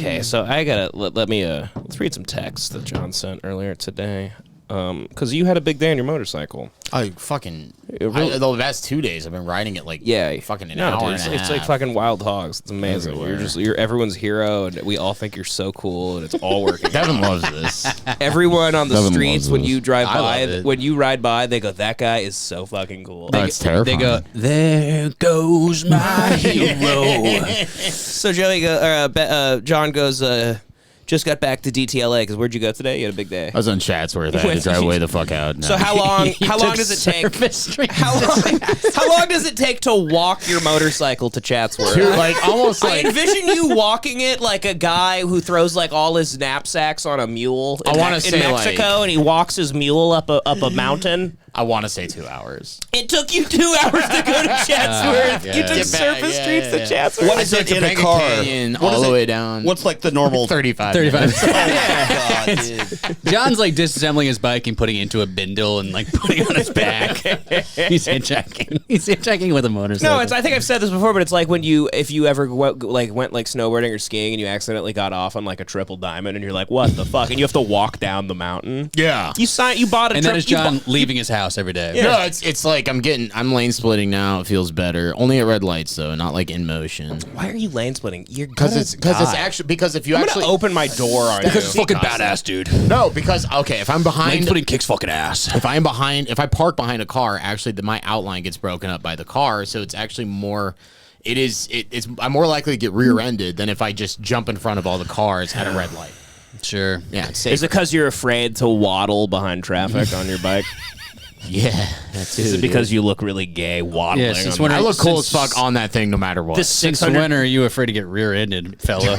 Okay, so I gotta let me let's read some texts that John sent earlier today. Because you had a big day on your motorcycle. I fucking the past 2 days I've been riding it like fucking an hour and a half. It's like fucking wild hogs. It's amazing. You're everyone's hero, and we all think you're so cool, and it's all working. Devin loves this. Everyone on the Devin streets when loves you drive by, it. when you ride by, they go, "That guy is so fucking cool." That's terrifying. They go, there goes my hero. So John goes, just got back to DTLA because where'd you go today? You had a big day. I was on Chatsworth. I had to drive way the fuck out. So how long does it take? How long does it take to walk your motorcycle to Chatsworth? Dude, like almost I like envision you walking it like a guy who throws like all his knapsacks on a mule in Mexico, and he walks his mule up a mountain. I want to say 2 hours. It took you 2 hours to go to Chatsworth. You took surface streets to Chatsworth. What is it in a car? All the way down. What's like the normal 35. 35. God, dude. John's like disassembling his bike and putting it into a bindle and like putting it on his back. He's hitchhiking. He's hitchhiking with a motorcycle. No, I think I've said this before, but it's like if you ever went snowboarding or skiing and you accidentally got off on like a triple diamond and you're like, what the fuck? And you have to walk down the mountain. Yeah. You bought a and that is John leaving his house every day. Yeah. No, it's like I'm lane splitting now. It feels better. Only at red lights though, not like in motion. Why are you lane splitting? Because it's actually if you I'm actually gonna open my door on you. Because it's fucking badass, dude. No, because if I'm behind, Lane splitting kicks fucking ass. if I park behind a car, actually my outline gets broken up by the car, so it's actually more. I'm more likely to get rear-ended than if I just jump in front of all the cars at a red light. Sure. Yeah, it's Is it because you're afraid to waddle behind traffic on your bike? Yeah, that's Is it because you look really gay waddling? Yeah, since on when I look cool as fuck on that thing no matter what. Since when are you afraid to get rear-ended, fella?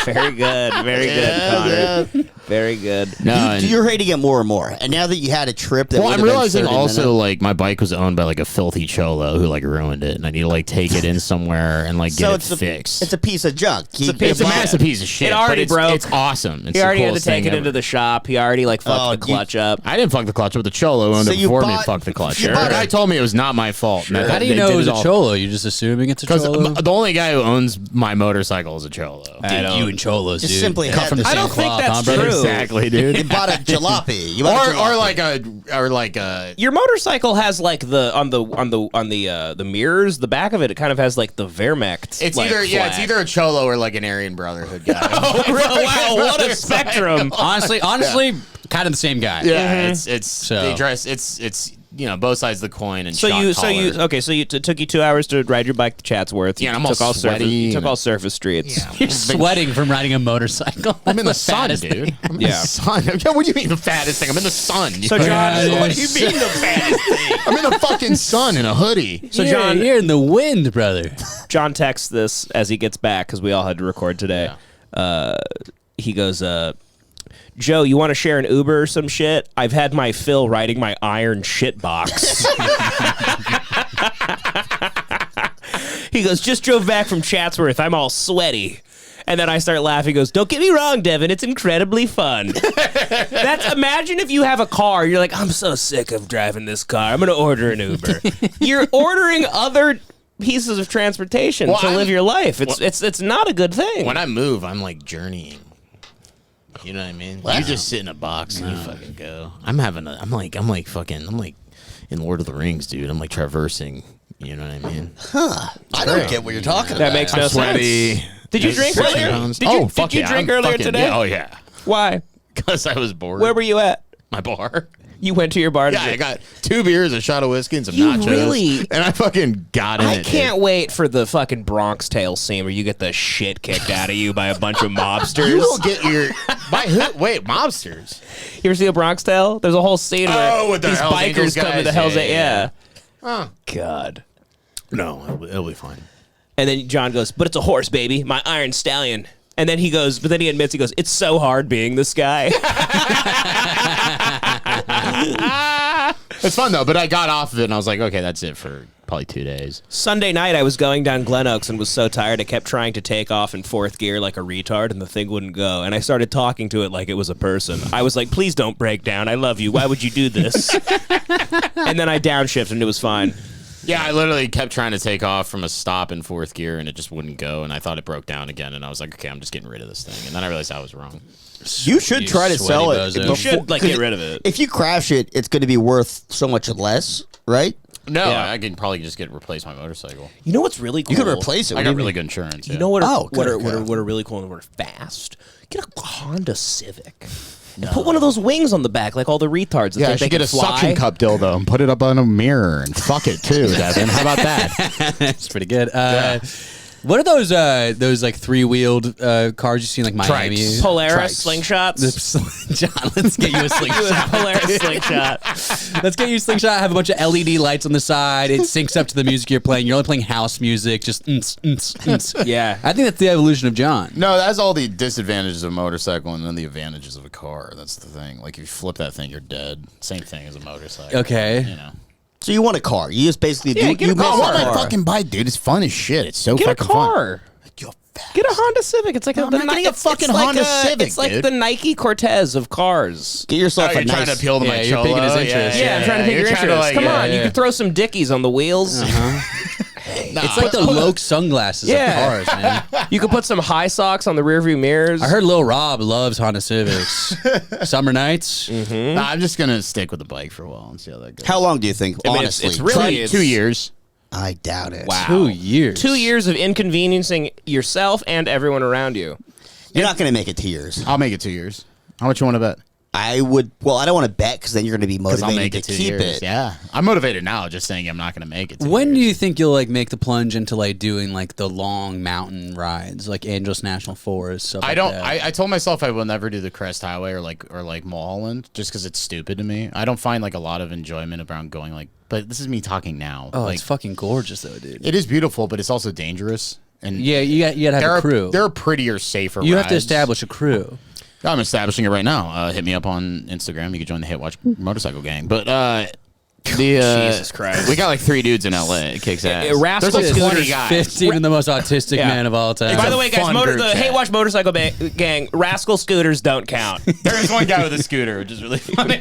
Very good, Connor. Very good. No, You're ready to get more and more. And now that you had a trip that I'm realizing also like my bike was owned by like a filthy cholo who like ruined it, and I need to like take it in somewhere and like get it fixed. It's a piece of junk. It's a massive piece of shit. It already broke. It's awesome. It's He already the had to coolest take thing it into the shop. He already like fucked the clutch up. I didn't fuck the clutch up. The cholo owned it before me. Fucked the clutch. The guy told me it was not my fault. Sure. How do you know it was a cholo? You're just assuming it's a cholo? The only guy who owns my motorcycle is a cholo. Dude, you and cholos, Just dude. simply Come from the I same don't think cloth, that's huh, brother? true. Exactly, dude. You bought a jalopy. or like a. Your motorcycle has like on the mirrors, the back of it kind of has like the Wehrmacht. It's like, either flag. it's either a cholo or like an Aryan Brotherhood guy. Oh, wow, what a spectrum! Honestly, kind of the same guy. Yeah, So- they dress. It's both sides of the coin and So it took you 2 hours to ride your bike to Chatsworth. Yeah, You I'm all took all sweaty. You took all surface streets. Yeah. You're sweating from riding a motorcycle. I'm in the That's sun, fattest dude. thing. I'm in the sun. Yeah, what do you mean the fattest thing? I'm in the sun. So John, what do you mean the fattest thing? I'm in the fucking sun in a hoodie. So John, you're in the wind, brother. John texts this as he gets back because we all had to record today. He goes, Joe, you want to share an Uber or some shit? I've had my fill riding my iron shit box. He goes, just drove back from Chatsworth. I'm all sweaty. And then I start laughing. He goes, don't get me wrong, Devin. It's incredibly fun. Imagine if you have a car. You're like, I'm so sick of driving this car. I'm going to order an Uber. You're ordering other pieces of transportation to live your life. It's not a good thing. When I move, I'm like journeying. You know what I mean? You just sit in a box and you fucking go. I'm like in Lord of the Rings, dude. I'm like traversing. You know what I mean? I don't get what you're talking about. That makes no Sweaty. sense. Did you drink earlier? Did you drink earlier today? Yeah, oh yeah. Why? Because I was bored. Where were you at? My bar. You went to your bar. Yeah, I got 2 beers, a shot of whiskey, and some nachos. Really? And I fucking got in I it. can't wait for the fucking Bronx Tale scene where you get the shit kicked out of you by a bunch of mobsters. You will get your by who? Wait, mobsters? You ever see a Bronx Tale? There's a whole scene where with the these Hells bikers Angels come to guys? the Hells Yeah, Angels. yeah. Yeah. God. No, it'll be fine. And then John goes, but it's a horse, baby, my iron stallion. And then he goes, but then he admits, he goes, it's so hard being this guy. It's fun though, but I got off of it and I was like, okay, that's it for probably 2 days. Sunday night, I was going down Glen Oaks and was so tired, I kept trying to take off in fourth gear like a retard, and the thing wouldn't go. And I started talking to it like it was a person. I was like, please don't break down. I love you. Why would you do this? And then I downshifted and it was fine. Yeah, I literally kept trying to take off from a stop in 4th gear, and it just wouldn't go. And I thought it broke down again, and I was like, okay, I'm just getting rid of this thing. And then I realized I was wrong. You should try to sell it. bozo. You should get rid of it. If you crash it, it's going to be worth so much less, right? No, Yeah. I can probably just replace my motorcycle. You know what's really cool? You could replace it. I What do got you really mean? good insurance. You yeah. know what? Oh, What good, are good. really cool and what are fast? Get a Honda Civic. And put one of those wings on the back, like all the retards. That Yeah, I think should they get can a fly. suction cup dildo and put it up on a mirror and fuck it too, Devin. How about that? That's pretty good. What are those like 3-wheeled cars you see in like Miami? Trikes. Polaris Trikes. slingshots. John, let's get you a slingshot. Polaris slingshot. Let's get you a slingshot. Have a bunch of LED lights on the side. It syncs up to the music you're playing. You're only playing house music. Just Yeah. I think that's the evolution of John. No, that's all the disadvantages of a motorcycle and then the advantages of a car. That's the thing. Like if you flip that thing, you're dead. Same thing as a motorcycle. Okay. You know. So you want a car? You just basically Yeah, get a car. I want my car. fucking bike, dude. It's fun as shit. It's so Get a fucking fun. car. You're fat. Get a Honda Civic. It's like I'm not getting a fucking Honda Civic, It's like dude. the Nike Cortez of cars. Get yourself Oh, a you're trying to nice. appeal to Yeah, my you're cholo. picking his interest. Yeah, I'm trying to pick your you're trying to, interest. like, Come on, yeah. you can throw some Dickies on the wheels. It's like the Loke sunglasses Yeah. of cars, man. You can put some high socks on the rearview mirrors. I heard Lil Rob loves Honda Civics. Summer nights. Nah, I'm just gonna stick with the bike for a while and see how that goes. How long do you think? I mean, honestly, it's really it's, 2 years. I doubt it. Wow. 2 years. 2 years of inconveniencing yourself and everyone around you. You're not going to make it 2 years. I'll make it 2 years. How much you want to bet? I would. Well, I don't want to bet because then you're going to be Because I'll motivated make to it 2 keep years. it. Yeah, I'm motivated now. Just saying I'm not gonna make it. 2 When do years. you think you'll like make the plunge into like doing like the long mountain rides, like Angeles National Forest? Stuff I like don't. that? I told myself I will never do the Crest Highway or like Mulholland just because it's stupid to me. I don't find like a lot of enjoyment around going like. But this is me talking now. Oh, like, it's fucking gorgeous though, dude. it is beautiful, but it's also dangerous. And Yeah, you gotta have a crew. There are prettier, safer. You have to rides. establish a crew. I'm establishing it right now. Hit me up on Instagram. You can join the Hit Watch Motorcycle Gang. But Jesus Christ. we got like 3 dudes in LA. It kicks ass. Rascal There's like 20 Scooters guys. Fifth, even the most autistic Yeah. man of all time. By the way, guys, fun the group chat. Hate Watch Motorcycle Gang, Rascal Scooters don't count. There is one guy with a scooter, which is really funny.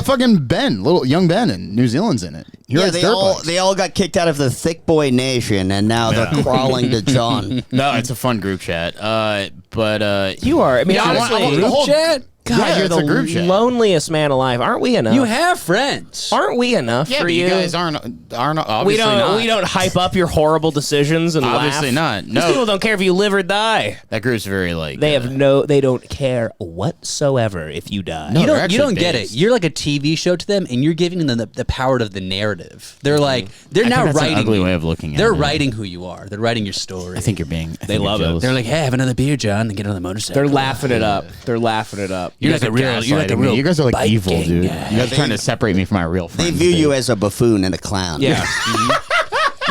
Fucking Ben, little young Ben in New Zealand's in it. He Yeah, rides they dirt all bikes. they all got kicked out of the Thick Boy Nation, and now they're crawling to John. No, it's a fun group chat. But You are. I mean, Yeah, I want- honestly, I want the Group whole- chat? God, Yeah, you're it's the a group chat. loneliest man alive. Aren't we enough? You have friends. Aren't we enough Yeah, for but you? you guys aren't obviously we don't. not. We don't hype up your horrible decisions and Obviously laugh. not. These No. people don't care if you live or die. that group's very like They have no. They don't care whatsoever if you die. No, You they're don't. You don't actually get it. based. You're like a TV show to them, and you're giving them the power of the narrative. They're like they're I now think that's writing. an ugly you. way of looking at They're it. writing who you are. They're writing your story. I think you're being. They love it. they're like, hey, have another beer, John, and get on the motorcycle. They're laughing it up. They're laughing it up. You're like a real. You're like a real. You guys are like bike evil, gang dude. guy. You guys are trying to separate me from my real friends. They view you as a buffoon and a clown. Yeah.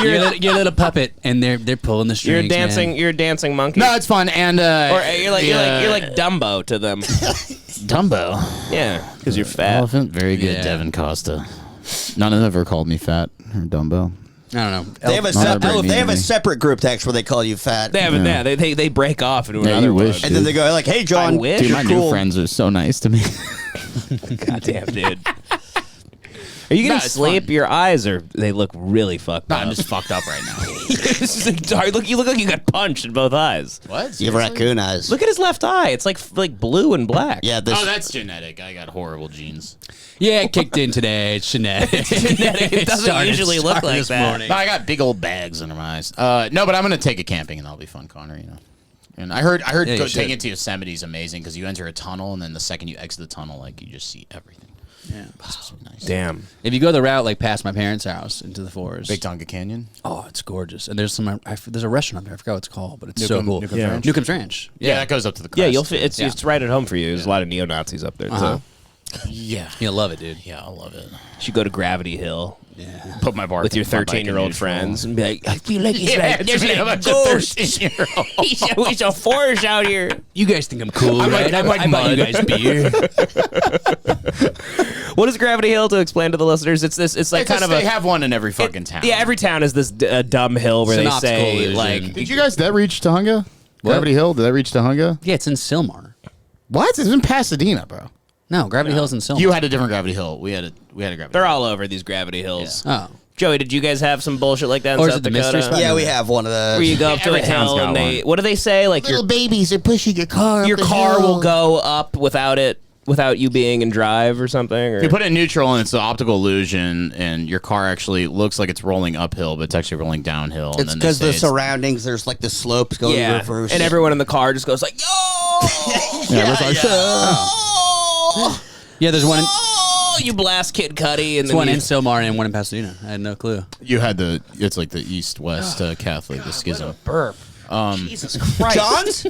You're a little puppet, and they're pulling the strings. You're a dancing. man. You're a dancing monkey. No, it's fun, and Or you're like Dumbo to them. Dumbo. Yeah, because you're fat. Elephant. Very good, Yeah. Devin Costa. none of them ever called me fat or Dumbo. I don't know. They have a Not sep- everybody they have a needs me. separate group text where they call you fat, They haven't. Yeah, they break off into Yeah, another you one. wish. and then they go like, "Hey, John, I wish. Dude, you're my cool." new friends are so nice to me. Goddamn, dude. Are you getting No, it's sleep? fun. Your eyes they look really fucked No, up. I'm just fucked up right now. This is like, sorry, you look like you got punched in both eyes. What? You have raccoon eyes. Look at his left eye. It's like blue and black. Yeah, this. Oh, that's genetic. I got horrible genes. Yeah, it kicked in today. It's genetic. It doesn't usually look like this that. morning. No, I got big old bags under my eyes. No, but I'm gonna take it camping and that'll be fun, Connor. You know. And I heard Yeah, you should. taking it to Yosemite is amazing because you enter a tunnel and then the second you exit the tunnel, like you just see everything. Yeah. It's nice. Damn. If you go the route like past my parents' house into the forest, Big Tonga Canyon. oh, it's gorgeous. And there's there's a restaurant up there. I forgot what it's called, but it's so Newcomb- cool. Newcomb's Yeah. Ranch? Newcomb's Ranch. Yeah, that goes up to the crest. Yeah, you'll. It's Yeah. it's right at home for you. There's a lot of neo Nazis up there. Uh-huh. So Yeah. You'll love it, dude. Yeah, I love it. you should go to Gravity Hill Yeah. Put my bar with your my bike in 13-year-old neutral. friends and be like, I feel like it's Yeah, like there's it's a like bunch of ghosts. 13-year-olds. It's a forest out here. You guys think I'm cool, right? I like I bought you guys beer. What is Gravity Hill to explain to the listeners? It's this. It's like kind of they a. have one in every fucking town. Yeah, every town is this dumb hill where It's an they obstacle say illusion. like. Did you guys that reach Tahunga? What? Gravity Hill? Did that reach Tahunga? Yeah, it's in Sylmar. What? It's in Pasadena, bro. No, Gravity Hill's in Silmar. You had a different Gravity Hill. We had a Gravity They're Hill. all over these gravity hills. Oh. Joey, did you guys have some bullshit like that in Or is South it the mystery Dakota? spot? Yeah, we have one of those. Where you go up to Every a town's hill got and they, one. what do they say? Like Little babies are pushing your car. your car will go up without you being in drive or something. Or? You put it in neutral and it's an optical illusion, and your car actually looks like it's rolling uphill, but it's actually rolling downhill. It's because the surroundings, there's like the slopes going yeah, reverse. and everyone in the car just goes like, "Yo!" Yeah, there's one. You blast Kid Cudi, and There's one in Silmar and one in Pasadena. I had no clue. You had it's like the East-West Catholic, the schism. burp. Jesus Christ, John's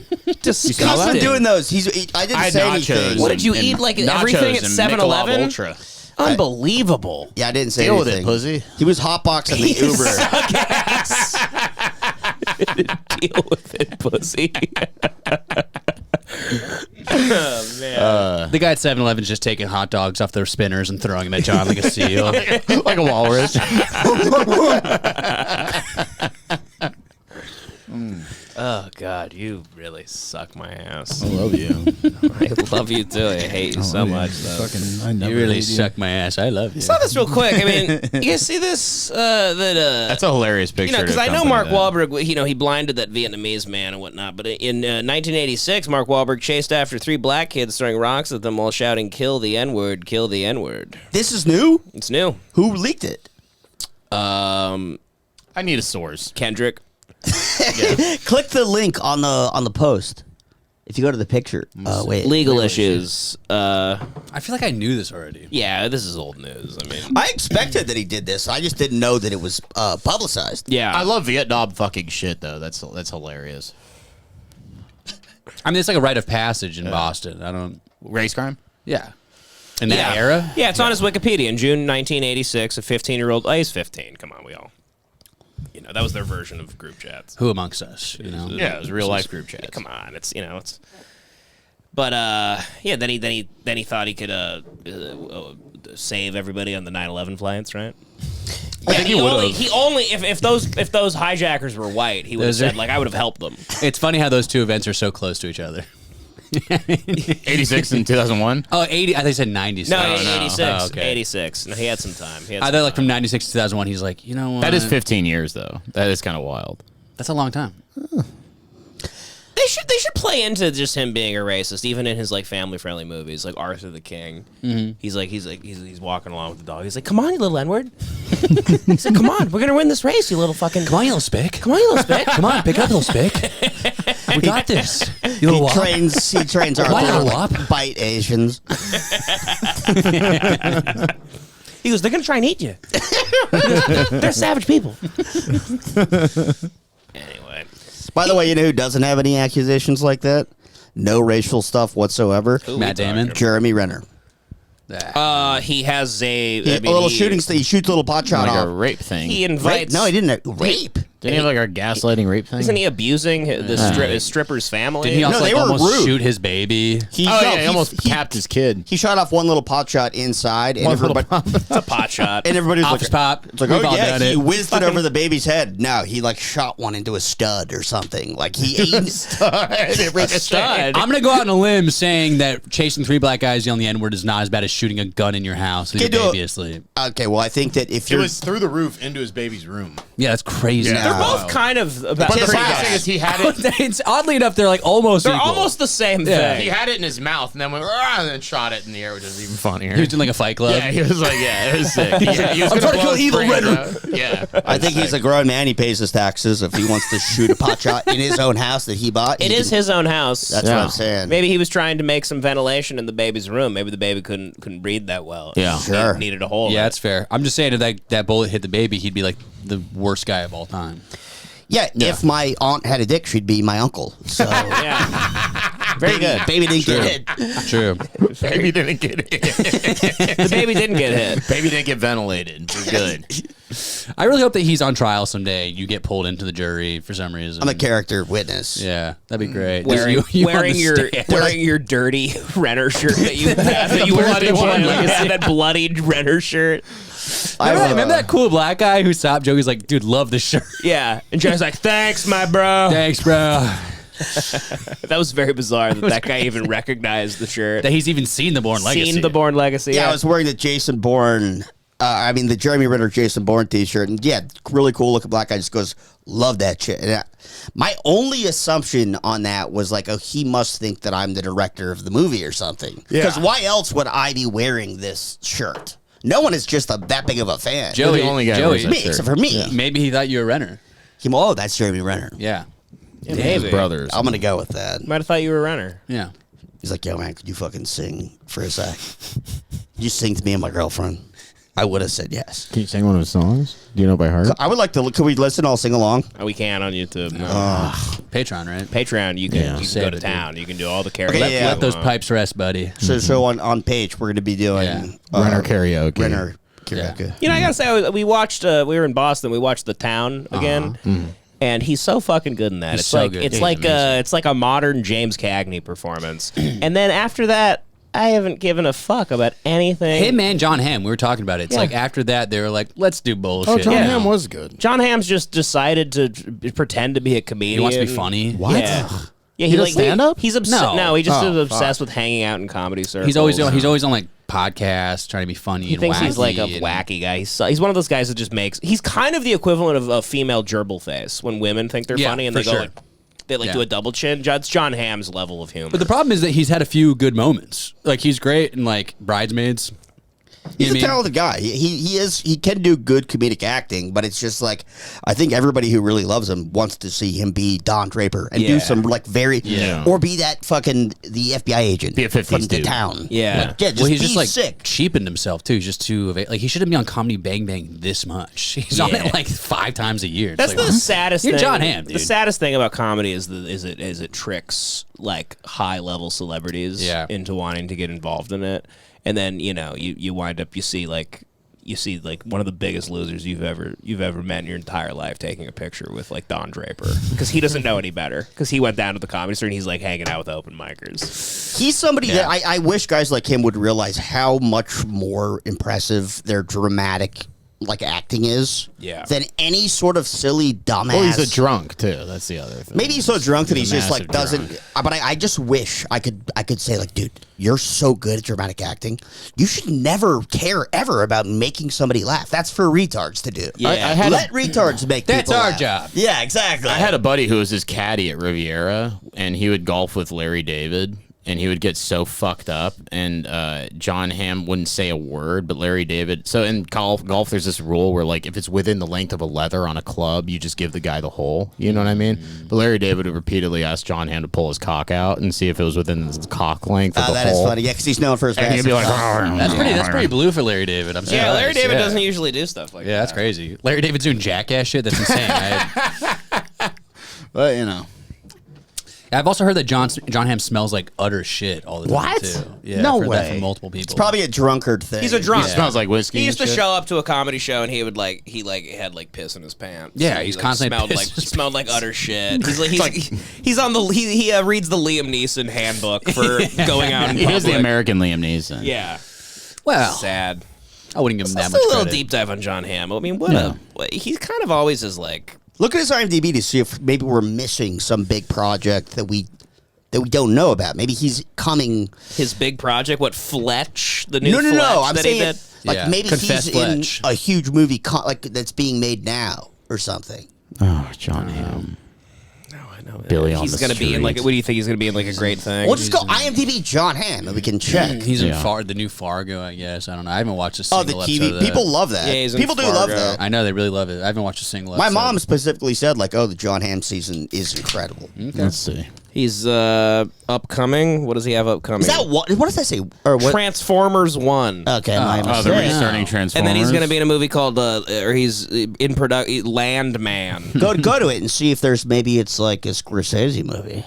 disgusting. He's been doing those. I didn't had say nachos. anything. What did you eat? Like everything at Nachos and 7-Eleven? Michelob Ultra. Unbelievable. Yeah, I didn't say Deal with anything. it, pussy. He was hotboxing the Uber. Suck ass. Deal with it, pussy. Oh, man. The guy at 7-Eleven's just taking hot dogs off their spinners and throwing them at John like a seal. Like a walrus. Oh, God, you really suck my ass. I love you. I love you, too. I hate you so much, though. You really suck my ass. I love you. Saw this real quick. I mean, you guys see this? That's a hilarious picture. You know, because to I know accompany Mark that. Wahlberg, you know, he blinded that Vietnamese man and whatnot. But in 1986, Mark Wahlberg chased after 3 black kids throwing rocks at them while shouting, "Kill the N-word, kill the N-word." This is new? It's new. Who leaked it? I need a source. Kendrick. Click the link on the post. If you go to the picture. Wait. Legal issues. I feel like I knew this already. Yeah, this is old news. I mean, I expected that he did this. I just didn't know that it was publicized. yeah. I love Vietnam fucking shit though. That's hilarious. I mean, it's like a rite of passage in Boston. I don't. Race crime? Yeah. In that era? Yeah, it's on his Wikipedia. In June 1986, a 15-year-old. Oh, he's 15. Come on, we all. You know, that was their version of group chats. Who amongst us? You know? Yeah, it was real life group chat. Come on, it's it's. But yeah, then he thought he could save everybody on the 9/11 flights, right? I think he would've. He only if those hijackers were white, he would have Those are- said like I would have helped them. It's funny how those two events are so close to each other. 86 and 2001. Oh, 80. I think he said 96. No, no. 86. Oh, okay. 86. No, he had some time. I thought like from 96 to 2001, he's like, you know what? That is 15 years though. That is kind of wild. That's a long time. They should play into just him being a racist, even in his like family friendly movies, like Arthur the King. Mm-hmm. He's walking along with the dog. He's like, "Come on, you little N-word." He said, "Come on, we're gonna win this race, you little fucking." Come on, you little spick. Come on, you little spick. Come on, pick up, little spick. We got this. You little wop. He trains our Why little not, wop? bite Asians. He goes, "They're gonna try and eat you." They're savage people. Anyway, By the way, you know who doesn't have any accusations like that? No racial stuff whatsoever. Matt Damon. Jeremy Renner. he has a Shooting. He shoots a little pot shot Like a off. rape thing. He Rape? invites. No, he didn't. Rape. Didn't he have like a gaslighting rape thing? Isn't he abusing his stripper's family? Did he also No, they like were almost rude. shoot his baby? He almost capped his kid. He shot off one little pot shot inside, and everybody, It's a pot shot. and everybody was Office like, pop. It's like, We've oh all yeah, done he it. whizzed it over the baby's head. No, he like shot one into a stud or something. Like he ate a stud. I'm gonna go out on a limb saying that chasing 3 black guys yelling the N-word is not as bad as shooting a gun in your house with your Can do it. baby asleep. Okay, well, I think that if It you're was through the roof into his baby's room. Yeah, that's crazy. Yeah. They're Wow. both kind of about. But the pretty funny bad. thing is, he had it. It's oddly enough, they're like almost They're equal. almost the same Yeah. thing. He had it in his mouth and then went "Rah," and then shot it in the air, which is even funnier. He was doing like a fight club. Yeah, he was like, yeah, it was sick. Yeah, he was I'm gonna trying to blow kill his evil brains Renner. out. Yeah, I think he's a grown man. He pays his taxes. If he wants to shoot a pot shot in his own house that he bought, It he is can- his own house. That's what I'm saying. Maybe he was trying to make some ventilation in the baby's room. Maybe the baby couldn't breathe that well. Yeah. Sure. Needed a hole. Yeah, in it. that's fair. I'm just saying if that bullet hit the baby, he'd be like the worst guy of all time. Yeah, if my aunt had a dick, she'd be my uncle. So Yeah. Very good. baby didn't get hit. True. baby didn't get hit. The baby didn't get hit. Baby didn't get ventilated. We're good. I really hope that he's on trial someday. You get pulled into the jury for some reason. I'm a character witness. Yeah, that'd be great. Wearing, Just you on wearing the your stand. wearing your dirty Renner shirt that you wear bloody at the one, gym. like, Yeah, that bloodied Renner shirt. Remember that cool black guy who stopped Joey's like, dude, love this shirt. Yeah, and Joe's like, "Thanks, my bro." Thanks, bro. That was very bizarre that guy even recognized the shirt. That he's even seen the Bourne Legacy. Seen the Bourne Legacy. Yeah, I was wearing the Jason Bourne. The Jeremy Renner Jason Bourne T-shirt, and yeah, really cool looking black guy. Just goes, love that shit. And my only assumption on that was like, oh, he must think that I'm the director of the movie or something. Because why else would I be wearing this shirt? No one is just that big of a fan. You're the only guy who wears that me, shirt. except for me. Yeah. Maybe he thought you were Renner. Oh, that's Jeremy Renner. Yeah. Yeah, His maybe. brothers. I'm gonna go with that. Might have thought you were a runner. Yeah. He's like, yo, man, could you fucking sing for a sec? You sing to me and my girlfriend. I would have said yes. Can you sing one of his songs? Do you know by heart? I would like to. Could we listen? I'll sing along. Oh, we can on YouTube. No. Patreon, right? Patreon, you can, Yeah. you can Save go it, to dude. town. You can do all the characters. Okay, yeah. Let those pipes rest, buddy. So on page, we're gonna be doing Renner karaoke. Renner karaoke. You know, I gotta say, we watched. We were in Boston. We watched The Town again, and he's so fucking good in that. He's It's so like good. it's He's like amazing. it's like a modern James Cagney performance. And then after that, I haven't given a fuck about anything. Him and John Hamm, we were talking about it. It's Yeah. like after that, they were like, let's do bullshit. Oh, John Yeah. Hamm was good. John Hamm's just decided to pretend to be a comedian. He wants to be funny. What? Yeah. Yeah, He does stand-up? He's obsessed. No, he just Oh, is obsessed with hanging out in comedy circles. He's always on like podcasts, trying to be funny. He and thinks he's like a wacky and- wacky guy. He's one of those guys that just makes. He's kind of the equivalent of a female gerbil face when women think they're Yeah, funny and for they go sure. like they like Yeah. do a double chin. It's John Hamm's level of humor. But the problem is that he's had a few good moments. Like he's great in like Bridesmaids. You He's know a what I mean? talented guy. He can do good comedic acting, but it's just like I think everybody who really loves him wants to see him be Don Draper and do Yeah. some like very or be that fucking the FBI agent Be a 50s from the dude. town. Yeah. just Well, he's be just like sick. cheapened himself too. He's just too like he shouldn't be on Comedy Bang Bang this much. He's on Yeah. it like 5 times a year. It's That's like, the saddest You're thing. John Hamm, The dude. saddest thing about comedy is it tricks like high level celebrities Yeah. into wanting to get involved in it, and then you wind up you see like one of the biggest losers you've ever met in your entire life taking a picture with like Don Draper because he doesn't know any better because he went down to the comedy store and he's like hanging out with open micers. He's somebody that I wish guys like him would realize how much more impressive their dramatic like acting is than any sort of silly dumbass. Oh, he's a drunk too. That's the other thing. Maybe he's so drunk that He's he's a just like massive doesn't. But I just wish I could say like, dude, you're so good at dramatic acting. You should never care ever about making somebody laugh. That's for retards to do. Yeah. I had Let retards make. That's people our laugh. job. Yeah, exactly. I had a buddy who was his caddy at Riviera, and he would golf with Larry David, and he would get so fucked up, and John Hamm wouldn't say a word, but Larry David. So in golf, there's this rule where like if it's within the length of a leather on a club, you just give the guy the hole. You know what I mean? But Larry David would repeatedly ask John Hamm to pull his cock out and see if it was within the cock length of the That is hole. funny. Yeah, because he's known for his. And he'd be like, That's pretty blue for Larry David. I'm Yeah, surprised. Larry David Yeah. doesn't usually do stuff like that. Yeah, that's crazy. Larry David's doing jackass shit. That's insane. But you know, I've also heard that John Hamm smells like utter shit all the time. What? Too. Yeah, No I've heard that way. from multiple people. It's probably a drunkard thing. He's a drunk. It smells like whiskey. He used to and shit. show up to a comedy show and he would had like piss in his pants. Yeah, He, he's like, constantly smelled pissed in his smelled like utter shit. He's on the he reads the Liam Neeson handbook for going out in He is the public. American Liam Neeson. Yeah, well, sad. I wouldn't give him that That's much a little credit. deep dive on John Hamm. I mean, he kind of always is like. Look at his IMDb to see if maybe we're missing some big project that we don't know about. Maybe he's coming. His big project, what, Fletch? The new No. Fletch I'm that he saying did? like Yeah. maybe Confess he's Fletch. in a huge movie like that's being made now or something. Oh, John Hamm. I know. Billy on He's the going to be in like. street. What do you think he's going to be in like a great thing? We'll just go IMDb John Hamm and we can check. He's in Yeah. the new Fargo, I guess. I don't know. I haven't watched a Oh, single the episode TV of that. people love that. Yeah, he's in People do love Fargo. that. I know they really love it. I haven't watched a single My episode. mom specifically said like, "Oh, the John Hamm season is incredible." Let's see. He's upcoming. What does he have upcoming? Is that what does that say? Or what? Transformers 1. Okay, my Oh, mistake. the restarting Transformers. And then he's going to be in a movie called, or he's in production, Landman. Go to it and see if there's maybe it's like a Scorsese movie.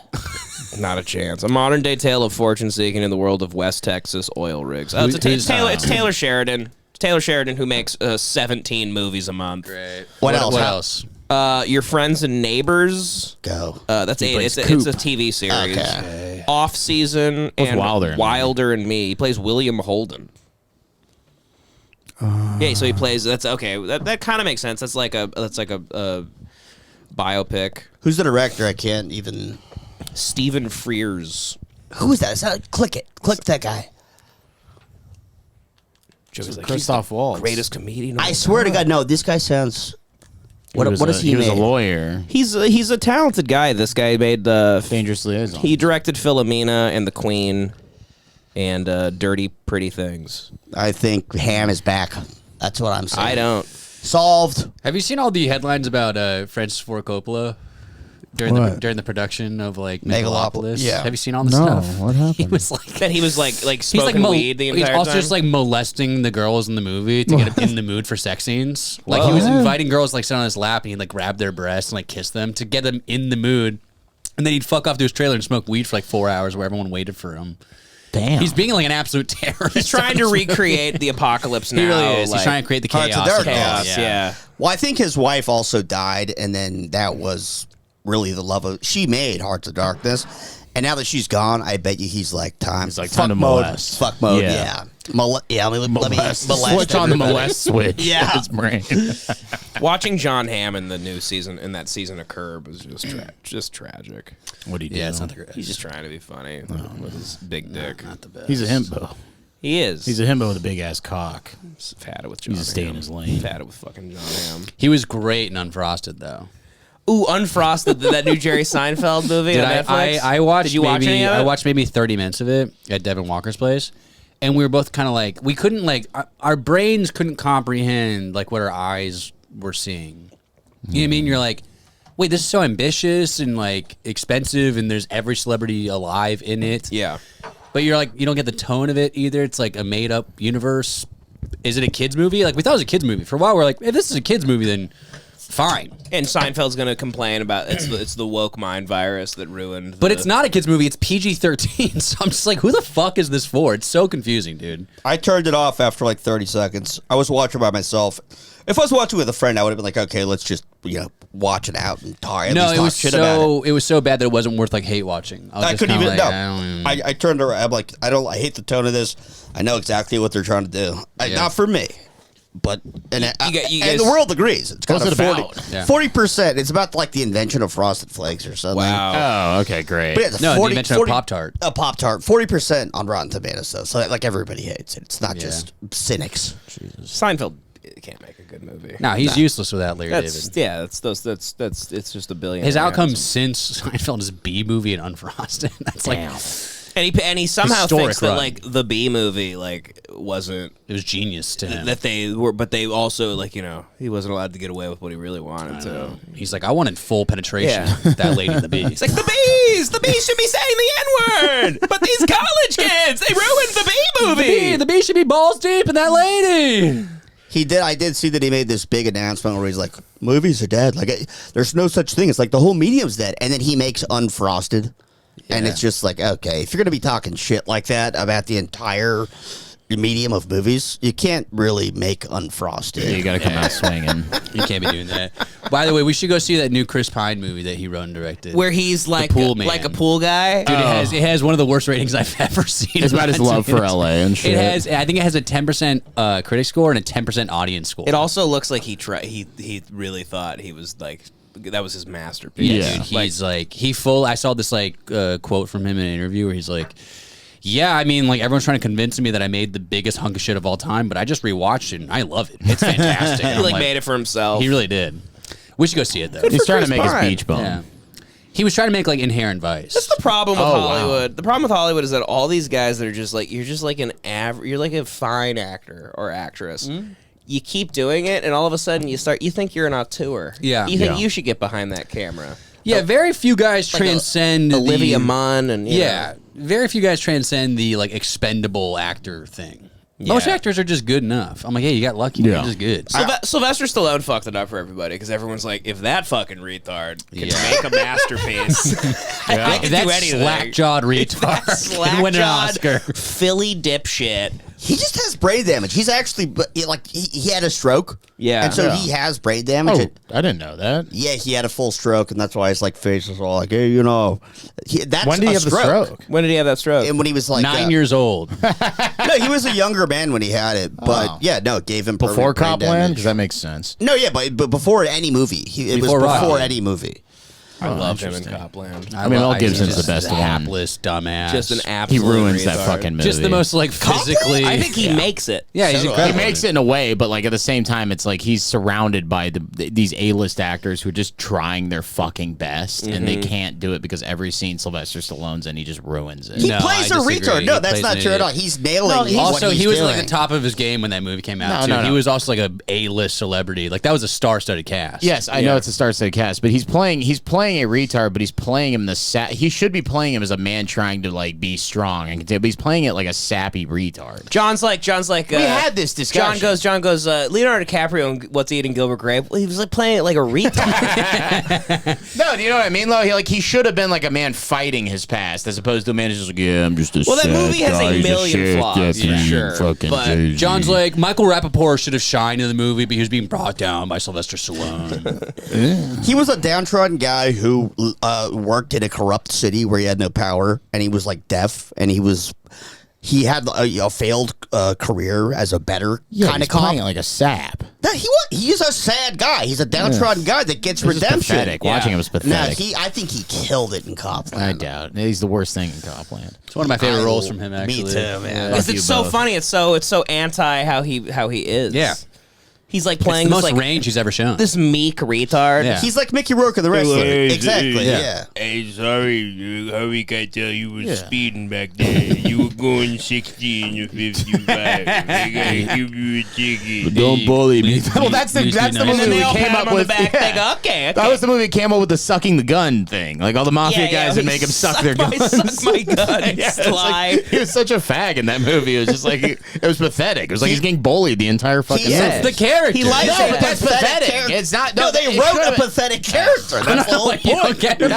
Not a chance. A modern day tale of fortune seeking in the world of West Texas oil rigs. Oh, it's Taylor Sheridan. It's Taylor Sheridan who makes 17 movies a month. Great. What else? What else? Your Friends and Neighbors. Go. That's He 8. plays It's Coop. a TV series. Okay. Off season and Wilder and Me. He plays William Holden. Yeah, so he plays. That's okay. That kind of makes sense. That's like a biopic. Who's the director? I can't even. Stephen Frears. Who is that? Is that click it? Click that guy. Joey's like, Christoph Waltz. greatest comedian. of I all swear to time. God, no. This guy sounds. What is he He was a made? lawyer. He's a talented guy. This guy made Dangerous Liaison. he directed Philomena and The Queen, and Dirty Pretty Things. I think Ham is back. That's what I'm saying. I don't. Solved. Have you seen all the headlines about Francis Ford Coppola during the production of like Megalopolis? Yeah. Have you seen all the No, stuff? what happened? He was like. That he was like He's like smoking weed the entire he's also time. just like molesting the girls in the movie to get them in the mood for sex scenes. Like he was inviting girls like sit on his lap and he'd like grab their breasts and like kiss them to get them in the mood, and then he'd fuck off to his trailer and smoke weed for like 4 hours where everyone waited for him. Damn. He's being like an absolute terrorist. He's trying to recreate the apocalypse now. He really is. Like, He's trying to create the Hearts of chaos. Darkness. chaos. Yeah. Well, I think his wife also died, and then that was really the love of. She made Hearts of Darkness, and now that she's gone, I bet you he's like time. He's like, fuck time to mode. molest. Fuck mode. Yeah. Yeah. Let me molest Switch on the everybody. molest switch. Yeah. His brain. Watching John Hamm in the new season, in that season of Curb, was just tragic. What do you do? Yeah, it's not the greatest. He's just trying to be funny with his big dick. Not the best. He's a himbo. He is. He's a himbo with a big ass cock. He's had it with John He's a stay in Hamm. his lane. Had it with fucking John Hamm. He was great in Unfrosted though. Ooh, Unfrosted, that new Jerry Seinfeld movie on Netflix. I watched. Did you watch any of it? I watched maybe 30 minutes of it at Devin Walker's place, and we were both kind of like we couldn't like our brains couldn't comprehend like what our eyes were seeing. You know what I mean? You're like, wait, this is so ambitious and like expensive, and there's every celebrity alive in it. Yeah. But you're like, you don't get the tone of it either. It's like a made up universe. Is it a kids movie? Like we thought it was a kids movie for a while. We're like, if this is a kids movie, then fine. And Seinfeld's going to complain about it's the woke mind virus that ruined. But it's not a kids movie. It's PG-13. So I'm just like, who the fuck is this for? It's so confusing, dude. I turned it off after like 30 seconds. I was watching by myself. If I was watching with a friend, I would have been like, okay, let's just watch it out and talk. No, it was so bad that it wasn't worth like hate watching. I was just couldn't kinda even. like, No, I turned around. I'm like, I hate the tone of this. I know exactly what they're trying to do. Yeah. Not for me, but and you and the guys- world agrees. It's kind What's of it about? 40%. It's about like the invention of Frosted Flakes or something. Wow. Oh, okay, great. But yeah, the No, 40, the invention of Pop-Tart. A Pop-Tart. 40% on Rotten Tomatoes, though. So like everybody hates it. It's not Yeah. just cynics. Seinfeld can't make a good movie. No, he's useless without Larry That's David. yeah. That's it's just a billion. His outcome since Seinfeld is B movie and Unfrosted. That's like and he somehow Historic thinks that run. like the B movie like wasn't it was genius to him. that they were, but they also like he wasn't allowed to get away with what he really wanted to. He's like, I wanted full penetration. Yeah. With that lady in the B. It's like the bees should be saying the N-word, but these college kids they ruined the B movie. The B should be balls deep in that lady. He did. I did see that he made this big announcement where he's like, "Movies are dead. Like, there's no such thing. It's like the whole medium's dead." And then he makes Unfrosted, and it's just like, okay, if you're gonna be talking shit like that about the entire medium of movies, you can't really make Unfrosted. You got to come out swinging. You can't be doing that. By the way, we should go see that new Chris Pine movie that he wrote and directed. Where he's like pool man. like a pool guy. Dude, it has one of the worst ratings I've ever seen. It's about his love for LA and shit. I think it has a 10% critic score and a 10% audience score. It also looks like he really thought he was like that was his masterpiece. Yeah. Dude, he's I saw this quote from him in an interview where he's like, yeah, I mean, like everyone's trying to convince me that I made the biggest hunk of shit of all time, but I just rewatched it and I love it. It's fantastic. He like made it for himself. He really did. We should go see it though. He's trying to make his Pine. beach bum. Yeah. He was trying to make like Inherent Vice. That's the problem with Oh, wow. Hollywood. The problem with Hollywood is that all these guys that are just like you're just like you're like a fine actor or actress. You keep doing it, and all of a sudden you think you're an auteur. Yeah. You think Yeah. you should get behind that camera. Yeah, very few guys transcend Olivia the, Munn and you Yeah, know. very few guys transcend the like expendable actor thing. Yeah. Most actors are just good enough. I'm like, hey, you got lucky. Yeah. You're just good. Sylvester Stallone fucked it up for everybody because everyone's like, if that fucking retard can Yeah. make a masterpiece, I can That do anything. slack-jawed retard can win an Oscar. Philly dipshit. He just has brain damage. He's actually he had a stroke. Yeah. and so Yeah. he has brain damage. Oh, I didn't know that. Yeah, he had a full stroke, and that's why his like face is all like, hey, you know, that's When did he a have the stroke? When did he have that stroke? And when he was like 9 years old. no, he was a younger man when he had it, but Oh. yeah, no, it gave him Before permanent brain Copland? damage. Because that makes sense. No, yeah, but before any movie, it Before was before Rocky. any movie. I love him in Copland. I mean, Mel Gibson's the best one. Hapless dumbass. Just an He absolute ruins that retard. fucking movie. Just the most like physically. I think he makes it. Yeah, he's So do I. incredible. He makes it in a way, but like at the same time, it's like he's surrounded by these A-list actors who are just trying their fucking best, and they can't do it because every scene Sylvester Stallone's in, he just ruins it. He No, plays I a disagree. retard. No, He that's plays not an true at idiot. all. He's nailing what Also, he's he was doing. like the top of his game when that movie came out. No, too. no. He was also like a A-list celebrity. Like that was a star-studded cast. Yes, I know it's a star-studded cast, but he's playing a retard, but he's playing him he should be playing him as a man trying to like be strong, but he's playing it like a sappy retard. John's like. We had this discussion. John goes. Leonardo DiCaprio in What's Eating Gilbert Grape. Well, he was like playing it like a retard. No, do you know what I mean? Though, he should have been like a man fighting his past, as opposed to a man who's just like, yeah, I'm just a. Well, that sad movie has guy, a he's million shit, flaws, yeah, sure, fucking but Jay-Z. John's like, Michael Rappaport should have shined in the movie, but he was being brought down by Sylvester Stallone. He was a downtrodden guy who worked in a corrupt city where he had no power, and he was like deaf, and he had a failed career as a better kind of cop. playing it like a sap. No, he's a sad guy. He's a downtrodden guy that gets It was just redemption. pathetic. Watching him was No, pathetic. I think he killed it in Copland. I doubt. He's the worst thing in Copland. It's one of my favorite roles from him, actually. Me too, man. Because you it's so both. funny. It's so anti how he is. Yeah. He's like It's playing the this most like range he's ever shown. this meek retard. Yeah. He's like Mickey Rourke of the wrestler. Hey, Exactly. yeah. Yeah. Hey, sorry, Harvey can't tell you was speeding back there. You were going 60 in your 55. I gotta give you a ticket. Don't bully me. Well, that's the Please that's be the nice. And then movie they we all came pat up him on the with. back. Yeah. They go, okay. That was the movie that came up with the sucking the gun thing. Like all the mafia guys would he make him suck their my- guns. Suck my gun. Yeah, it's Sly. like, he was such a fag in that movie. It was just like it was pathetic. It was like he's getting bullied the entire fucking He- movie. That's the character. He likes No, it. but that's pathetic. It's not. No, they it wrote should've a been- pathetic character. That's the whole You don't point. get No,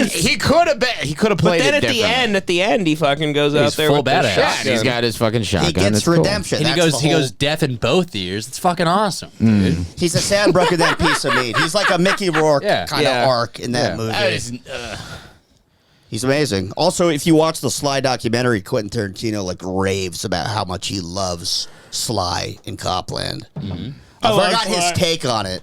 he could have been. He could have But played then it at the end, he fucking goes out He's there full with the badass. Yeah, shotgun. he's got his fucking shotgun. He gets It's cool. redemption. And That's he the goes whole- deaf in both ears. It's fucking awesome, dude. He's a sad broken down piece of meat. He's like a Mickey Rourke Yeah. kind of arc in that movie. That is, He's amazing. Also, if you watch the Sly documentary, Quentin Tarantino like raves about how much he loves Sly in Copland. I like forgot his Sly. take on it,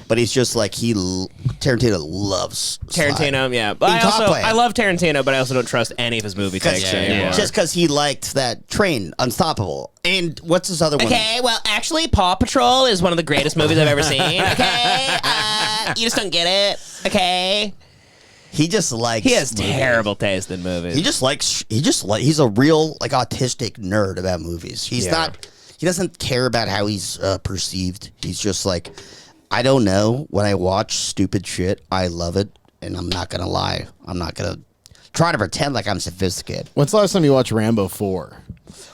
but he's just like Tarantino loves Sly. Tarantino, yeah. But In Copland. I love Tarantino, but I also don't trust any of his movie takes anymore. Just because he liked that train, Unstoppable. And what's his other one? Okay, well, actually, Paw Patrol is one of the greatest movies I've ever seen. Okay, you just don't get it. Okay, He just likes. he has movies. terrible taste in movies. He's a real like autistic nerd about movies. He's not. He doesn't care about how he's perceived. He's just like, I don't know. When I watch stupid shit, I love it, and I'm not gonna lie. I'm not gonna try to pretend like I'm sophisticated. when's the last time you watched Rambo 4?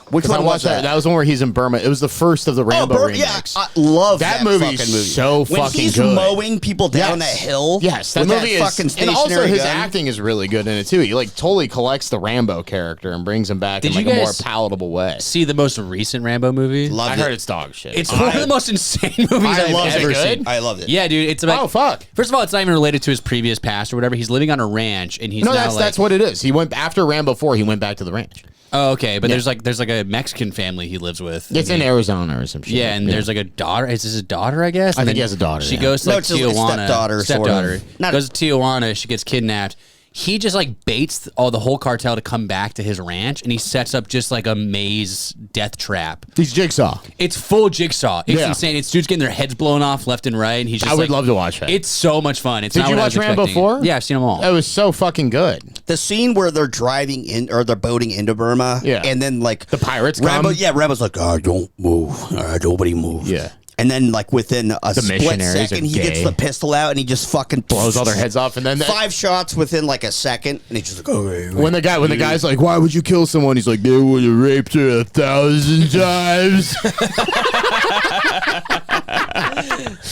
Which 'Cause I one was watched that? That was the one where he's in Burma. It was the first of the Rambo yeah, remakes. I love that movie. movie's so When fucking he's good. mowing people down that hill. Yes, that with movie that is. fucking And also, stationary his gun. acting is really good in it too. He like totally collects the Rambo character and brings him back in Did like you a more guys palatable way. See the most recent Rambo movie? Loved I it. heard it's dog shit. It's one of the most insane movies I I've loved it. ever Good? seen. I loved it. Yeah, dude. It's about. Oh, fuck. First of all, it's not even related to his previous past or whatever. He's living on a ranch, and he's no, now that's what it is. He went after Rambo 4. He went back to the ranch. Oh, okay. But there's like a Mexican family he lives with. It's in Arizona or some shit. Yeah, and there's like a daughter. Is this his daughter? I guess. I And think then he has a daughter, She yeah. goes to No, like it's his Tijuana. stepdaughter, sort of. Stepdaughter. Not- Goes to Tijuana. She gets kidnapped. He just like baits the whole cartel to come back to his ranch, and he sets up just like a maze death trap. He's Jigsaw. It's full Jigsaw. It's Yeah. insane. It's dudes getting their heads blown off left and right, and he's just I would like, love to watch that. It's so much fun. It's Did not you what I watch was Rambo expecting. 4? Yeah, I've seen them all. It was so fucking good. The scene where they're driving in or they're boating into Burma, Yeah. and then like The pirates Rambo, come. yeah, Rambo's like, don't move, nobody move, Yeah. and then like within a split missionaries second, are he gets gay. the pistol out and he just fucking Blows all their heads off, and then 5 shots within like a second, and he's just like, okay. when the guy's like, "Why would you kill someone?" He's like, "They would have raped her 1,000 times."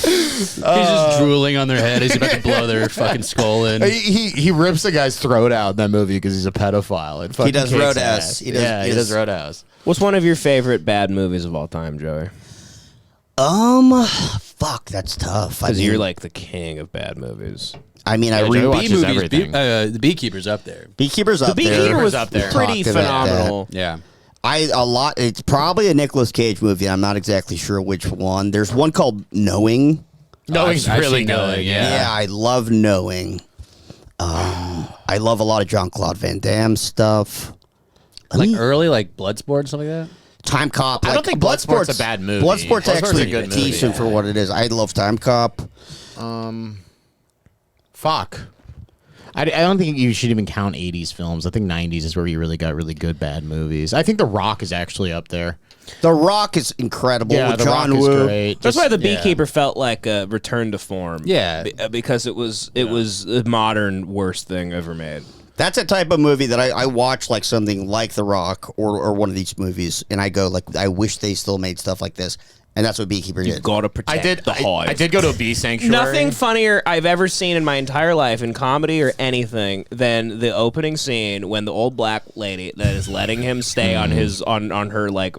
He's just drooling on their head. He's about to blow their fucking skull in. he rips the guy's throat out in that movie because he's a pedophile. It fucking does kicks Roadhouse. ass. He does- Yeah, he he does does- Roadhouse. What's one of your favorite bad movies of all time, Joey? Fuck, that's tough. Because you're like the king of bad movies. I mean, I Yeah, Joey read watches everything. The Beekeeper's up there. Beekeeper's up there. Beekeeper was up there. pretty Talked about phenomenal. Yeah. It's probably a Nicolas Cage movie. I'm not exactly sure which one. There's one called Knowing. Knowing's I've really seen good. Knowing, Yeah, I love Knowing. I love a lot of Jean-Claude Van Damme stuff. Early, like Bloodsport and stuff like that. Time Cop. I don't think Bloodsport's a bad movie. Bloodsport's actually a good movie. decent for what it is. I love Time Cop. Fuck. I don't think you should even count 80s films. I think 90s is where you really got really good bad movies. I think The Rock is actually up there. The Rock is incredible. Yeah, with The John Rock is Woo. great. That's why The Beekeeper felt like a return to form. Yeah. Because it was the modern worst thing ever made. That's a type of movie that I watch, like something like The Rock or one of these movies, and I go like, I wish they still made stuff like this. And that's what Beekeeper did. You've got to protect the hive. I did go to a bee sanctuary. Nothing funnier I've ever seen in my entire life in comedy or anything than the opening scene when the old black lady that is letting him stay on his on her like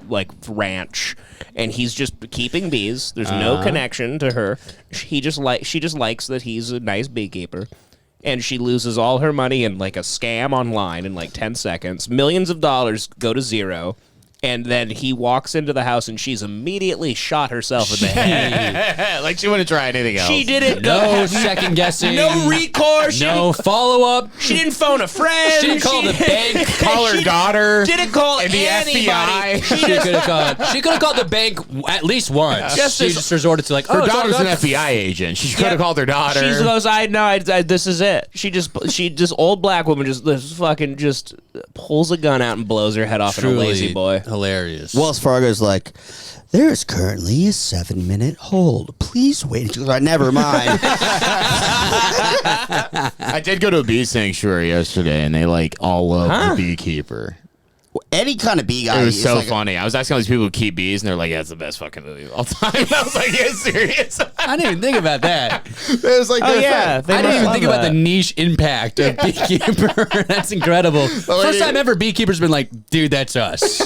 ranch, and he's just keeping bees. There's no connection to her. She just likes that he's a nice beekeeper. And she loses all her money in like a scam online in like 10 seconds. Millions of dollars go to zero. And then he walks into the house and she's immediately shot herself in the head. Like she wouldn't try anything else. She didn't No second guessing. no recourse. No follow up. She didn't phone a friend. She didn't call the bank. Call her daughter. Didn't call and the anybody. FBI. She could have called the bank at least once. Just she as- just resorted to like, Her oh, daughter's an it's all good. FBI agent. She could have called her daughter. She goes, I know, this is it. She just old black woman just fucking just pulls a gun out and blows her head off in a lazy boy. Hilarious. Wells Fargo's like, there is currently a 7-minute hold. Please wait. She goes, never mind. I did go to a bee sanctuary yesterday, and they like all love the Beekeeper. Any kind of bee guy. It was is so like funny. I was asking all these people who keep bees, and they're like, "Yeah, it's the best fucking movie of all time." And I was like, "Yeah, serious?" I didn't even think about that. It was like, Oh yeah, they I didn't must even love think about the that. niche impact of Beekeeper. That's incredible. First time ever Beekeeper's been like, dude, that's us.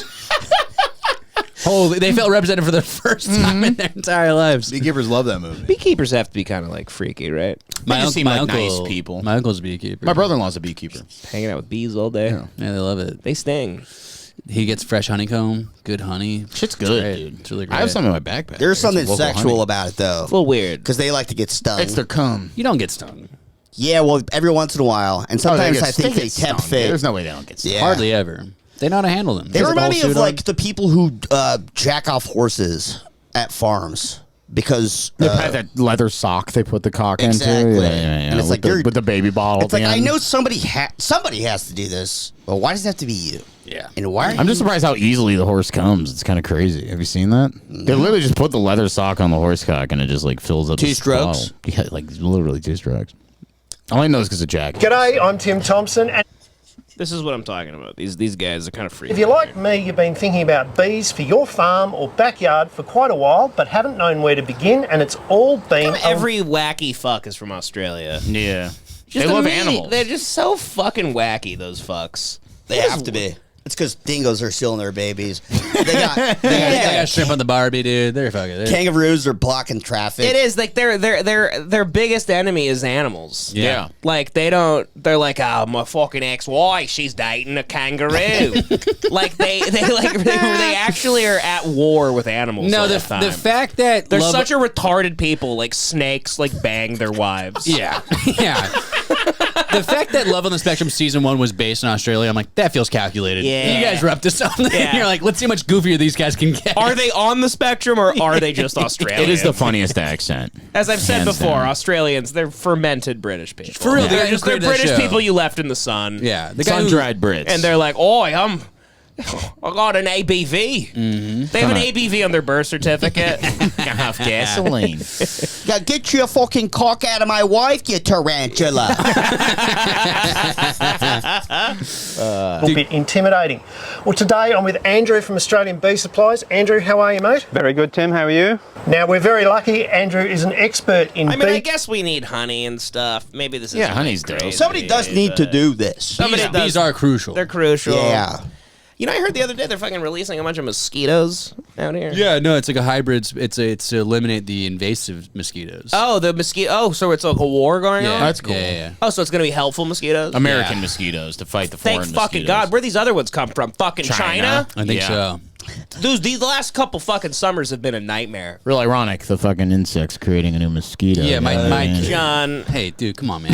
Holy, they felt represented for the first time in their entire lives. Beekeepers love that movie. Beekeepers have to be kind of like freaky, right? They just seem like nice people. My uncle's a beekeeper. My brother-in-law's a beekeeper. Hanging out with bees all day. Yeah. Yeah, they love it. They sting. He gets fresh honeycomb, good honey. Shit's good, great. dude. It's really great. I have some in my backpack. There's Some something local sexual honey. about it, though. It's a little weird. Because they like to get stung. It's their cum. You don't get stung. Yeah, well, every once in a while. And sometimes I think they get tempt stung. fate. There's no way they don't get stung. Yeah. Hardly ever. They know how to handle them. They remind me of like the people who jack off horses at farms. Because They had that leather sock they put the cock Exactly. into. Yeah, And it's with, like the, you're- with the baby bottle. it's like, at the I end. know somebody has to do this. But why does it have to be you? Yeah. And why are I'm just surprised how easily the horse comes. It's kind of crazy. Have you seen that? They literally just put the leather sock on the horse cock and it just like fills up. Two the strokes? bottle. Yeah, like literally 2 strokes. All I know is because of Jack. G'day, I'm Tim Thompson, and This is what I'm talking about. These guys are kind of freaky. if you're like me, you've been thinking about bees for your farm or backyard for quite a while, but haven't known where to begin, and it's all been Every wacky fuck is from Australia. Yeah. Just they love immediate- animals. They're just so fucking wacky, those fucks. they have to be? It's because dingoes are stealing their babies. They got They got shrimp on the Barbie, dude. They're fucking. kangaroos are blocking traffic. It is like their biggest enemy is animals. Yeah. Like they're like, oh, my fucking ex-wife, she's dating a kangaroo. Like they actually are at war with animals. No, all the time. fact that They're love- such a retarded people. Like snakes, like bang their wives. Yeah, yeah. The fact that Love on the Spectrum season 1 was based in Australia, I'm like, that feels calculated. Yeah. You guys were up to something. Yeah. You're like, let's see how much goofier these guys can get. Are they on the spectrum or are they just Australian? It is the funniest accent. As I've said Hands before, down. Australians, they're fermented British people. For real, the guy they're who just they're created that British show. people you left in the sun. Yeah, the guy who, Sun-dried Brits. And they're like, oh, I got an ABV. They have an ABV on their birth certificate. Half gasoline. Yeah, get your fucking cock out of my wife, you tarantula. a little bit intimidating. Well, today I'm with Andrew from Australian Bee Supplies. Andrew, how are you, mate? Very good, Tim. How are you? Now, we're very lucky. Andrew is an expert in I mean, bee. I guess we need honey and stuff. Maybe this is Yeah, honey's dope. Somebody does need to do this. Somebody does. These are crucial. They're crucial. Yeah. You know, I heard the other day they're fucking releasing a bunch of mosquitoes out here. Yeah, no, it's like a hybrid. It's to eliminate the invasive mosquitoes. Oh, the mosquito. Oh, so it's like a war going yeah, on. That's cool. Yeah. Oh, so it's gonna be helpful mosquitoes. American Yeah. mosquitoes to fight the foreign Thank fucking mosquitoes. God. Where these other ones come from? Fucking China. I think Yeah. so. Dude, these last couple fucking summers have been a nightmare. Real ironic, the fucking insects creating a new mosquito. Yeah, my John. Hey, dude, come on, man.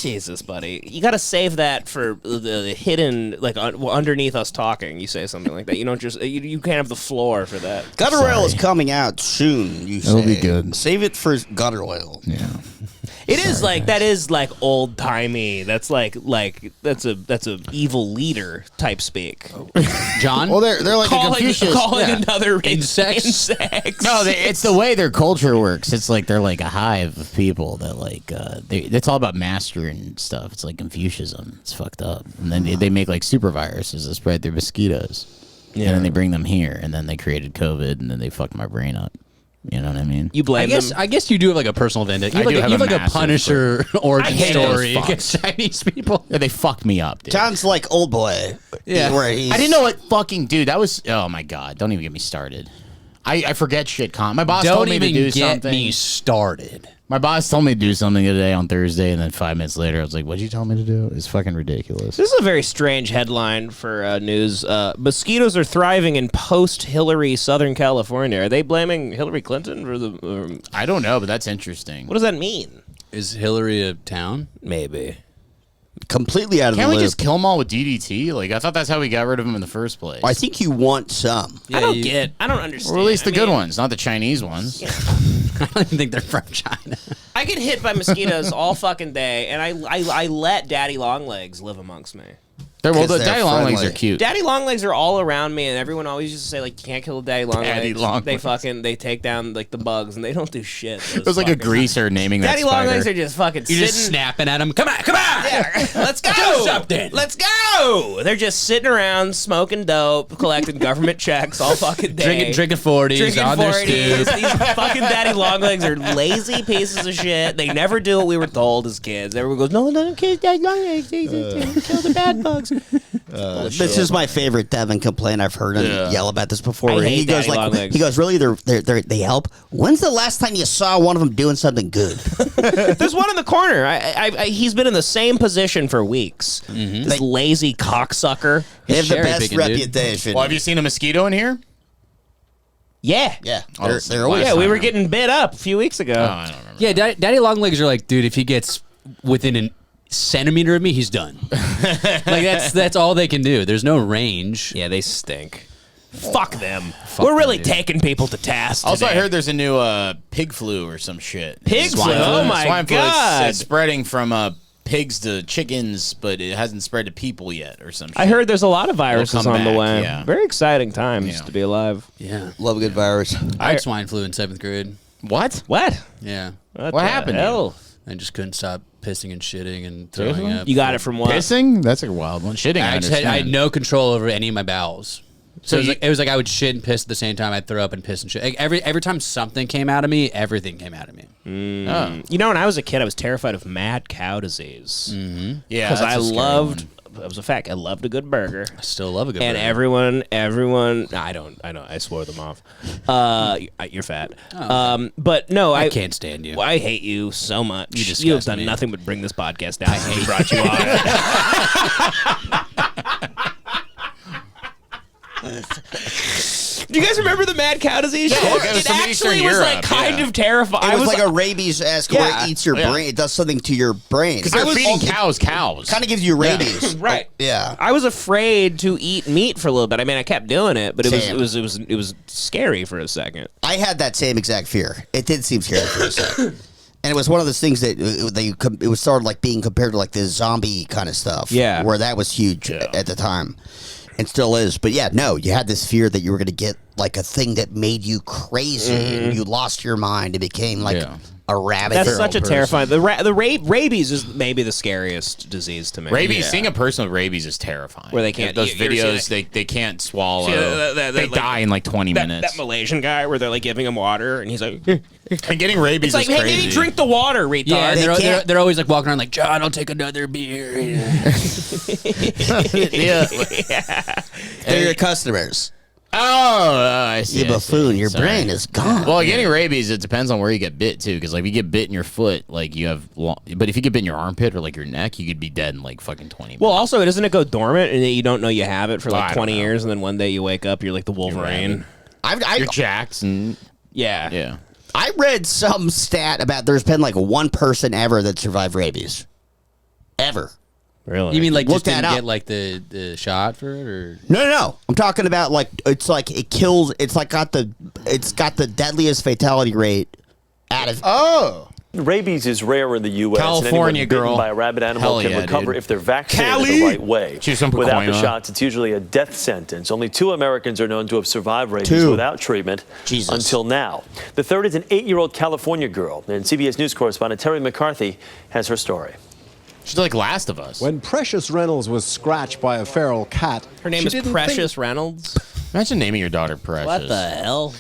Jesus, buddy. You got to save that for the hidden, like, underneath us talking. You say something like that. You don't just, you can't have the floor for that. Gutter oil is coming out soon, you say. It'll be good. Save it for gutter oil. Yeah. It is like, that is like old timey. That's like that's a evil leader type speak. John? Well, they're like the Confucius. Calling another Insects? No, It's the way their culture works. It's like they're like a hive of people that like it's all about master and stuff. It's like Confucianism. It's fucked up. And then they make like super viruses that spread through mosquitoes. Yeah. And then they bring them here, and then they created COVID, and then they fucked my brain up. You know what I mean? You blame them. I guess you do have like a personal vendetta. You I do have have like a massive Punisher origin hate those story fucks. against Chinese people. Yeah, they fucked me up, dude. Sounds like Old Boy. Yeah. Where he's, I didn't know what fucking dude. That was. Oh my god! Don't even get me started. I forget shit. My boss Don't told me even to do get something. me started. My boss told me to do something today on Thursday, and then 5 minutes later, I was like, "What'd you tell me to do?" It's fucking ridiculous. This is a very strange headline for news. Mosquitoes are thriving in post-Hillary Southern California. Are they blaming Hillary Clinton for the? I don't know, but that's interesting. What does that mean? Is Hillary a town? Maybe. completely out of Can't the we loop. just kill them all with DDT? Like, I thought that's how we got rid of them in the first place. I think you want some. I don't understand. Or at least the I good mean, ones, not the Chinese ones. I don't even think they're from China. I get hit by mosquitoes all fucking day, and I let Daddy Longlegs live amongst me. Well, the 'Cause they're daddy long legs friendly. are cute. Daddy Longlegs are all around me, and everyone always used to say, like, you can't kill a Daddy Longlegs. They take down, like, the bugs, and they don't do shit. It was like a greaser naming that Daddy spider. Longlegs are just fucking You're sitting. just snapping at them. Come on, come on! Yeah, let's go. Do something. Let's go. They're just sitting around smoking dope, collecting government checks all fucking day. Drinking 40s Drinking on their 40s. stoop. These fucking Daddy Longlegs are lazy pieces of shit. They never do what we were told as kids. Everyone goes, no, kids, Daddy Longlegs, they kill the bad bugs. This is my favorite Devan complaint. I've heard him yell about this before. I hate He goes Daddy like, Longlegs. he goes, really? They help. When's the last time you saw one of them doing something good? There's one in the corner. He's been in the same position for weeks. This lazy cocksucker. They have the cherry best picking, dude. reputation. Well, have you seen a mosquito in here? Yeah. Yeah, Oh, they're always. Yeah, we were getting bit up a few weeks ago. Oh, I don't remember. Yeah, Daddy Longlegs are like, dude, if he gets within a centimeter of me, he's done. Like that's all they can do. There's no range. Yeah, they stink. Fuck them. We're really them, dude. taking people to task Also, today. I heard there's a new pig flu or some shit. Pig flu? Swine Oh my Swine flu. God. It's spreading from pigs to chickens, but it hasn't spread to people yet or some shit. I heard there's a lot of viruses come on the back, way. yeah. Very exciting times Yeah. to be alive. Yeah. Love a good virus. I had swine flu in 7th grade. What? What? Yeah. What the happened to you? hell? I just couldn't stop pissing and shitting and throwing Seriously? up. You got it from what? Pissing? That's a wild one. Shitting, I I understand. had no control over any of my bowels. So it was like I would shit and piss at the same time. I'd throw up and piss and shit. Like every time something came out of me, everything came out of me. Oh. You know, when I was a kid, I was terrified of mad cow disease. Yeah, Because that's I a scary loved, one. it was a fact, I loved a good burger. I still love a good And burger. everyone, I know, I swore them off. You're fat. But no, I can't stand you. I hate you so much. You disgust have done me. nothing but bring this podcast down. I hate brought you on. Do you guys remember the mad cow disease? Yeah, shit? it was It from actually Eastern was like Europe, kind yeah. of terrifying. It was like a rabies-esque where it eats your yeah. brain. It does something to your brain. Because they're feeding cows. Kind of gives you rabies. Right. Yeah. I was afraid to eat meat for a little bit. I mean, I kept doing it, but Same. it was scary for a second. I had that same exact fear. It did seem scary for a second. And it was one of those things that it was sort of like being compared to like the zombie kind of stuff. Yeah. Where that was huge at the time. And still is. But yeah, no, you had this fear that you were going to get like a thing that made you crazy. And you lost your mind. It became like a rabid That's feral such a person. terrifying. Rabies is maybe the scariest disease to me. Rabies, seeing a person with rabies is terrifying. Where they can't- Those you ever see videos, they can't swallow. See, that, they like, die in like 20 minutes. That Malaysian guy where they're like giving him water and he's like, And getting rabies it's like, is hey, crazy. maybe drink the water, retard. Yeah, and They can't- they're always like walking around like, John, I'll take another beer. yeah. They're your customers. I see. You I see. buffoon. Your Sorry. brain is gone. Well, getting rabies, it depends on where you get bit too. Because like, if you get bit in your foot, like you have. But if you get bit in your armpit or like your neck, you could be dead in like fucking 20 minutes. Well, also, doesn't it go dormant and you don't know you have it for I like don't 20 know. years, and then one day you wake up, you're like the Wolverine. You're jacked and Yeah. I read some stat about there's been like one person ever that survived rabies. ever. Really? You mean like Look just didn't that up. get like the shot for it, or No. I'm talking about like it kills. It's got the deadliest fatality rate out of. Oh. Rabies is rare in the U.S. California and anyone girl. bitten by a rabid animal Hell can yeah, recover dude. if they're vaccinated Cali? the right way. Choose some Without the Pacoima. shots, it's usually a death sentence. Only 2 Americans are known to have survived rabies 2. without treatment until now. The third is an 8-year-old California girl. And CBS News correspondent Terry McCarthy has her story. She's like Last of Us. When Precious Reynolds was scratched by a feral cat, Her name is Precious Reynolds. Imagine naming your daughter Precious. What the hell?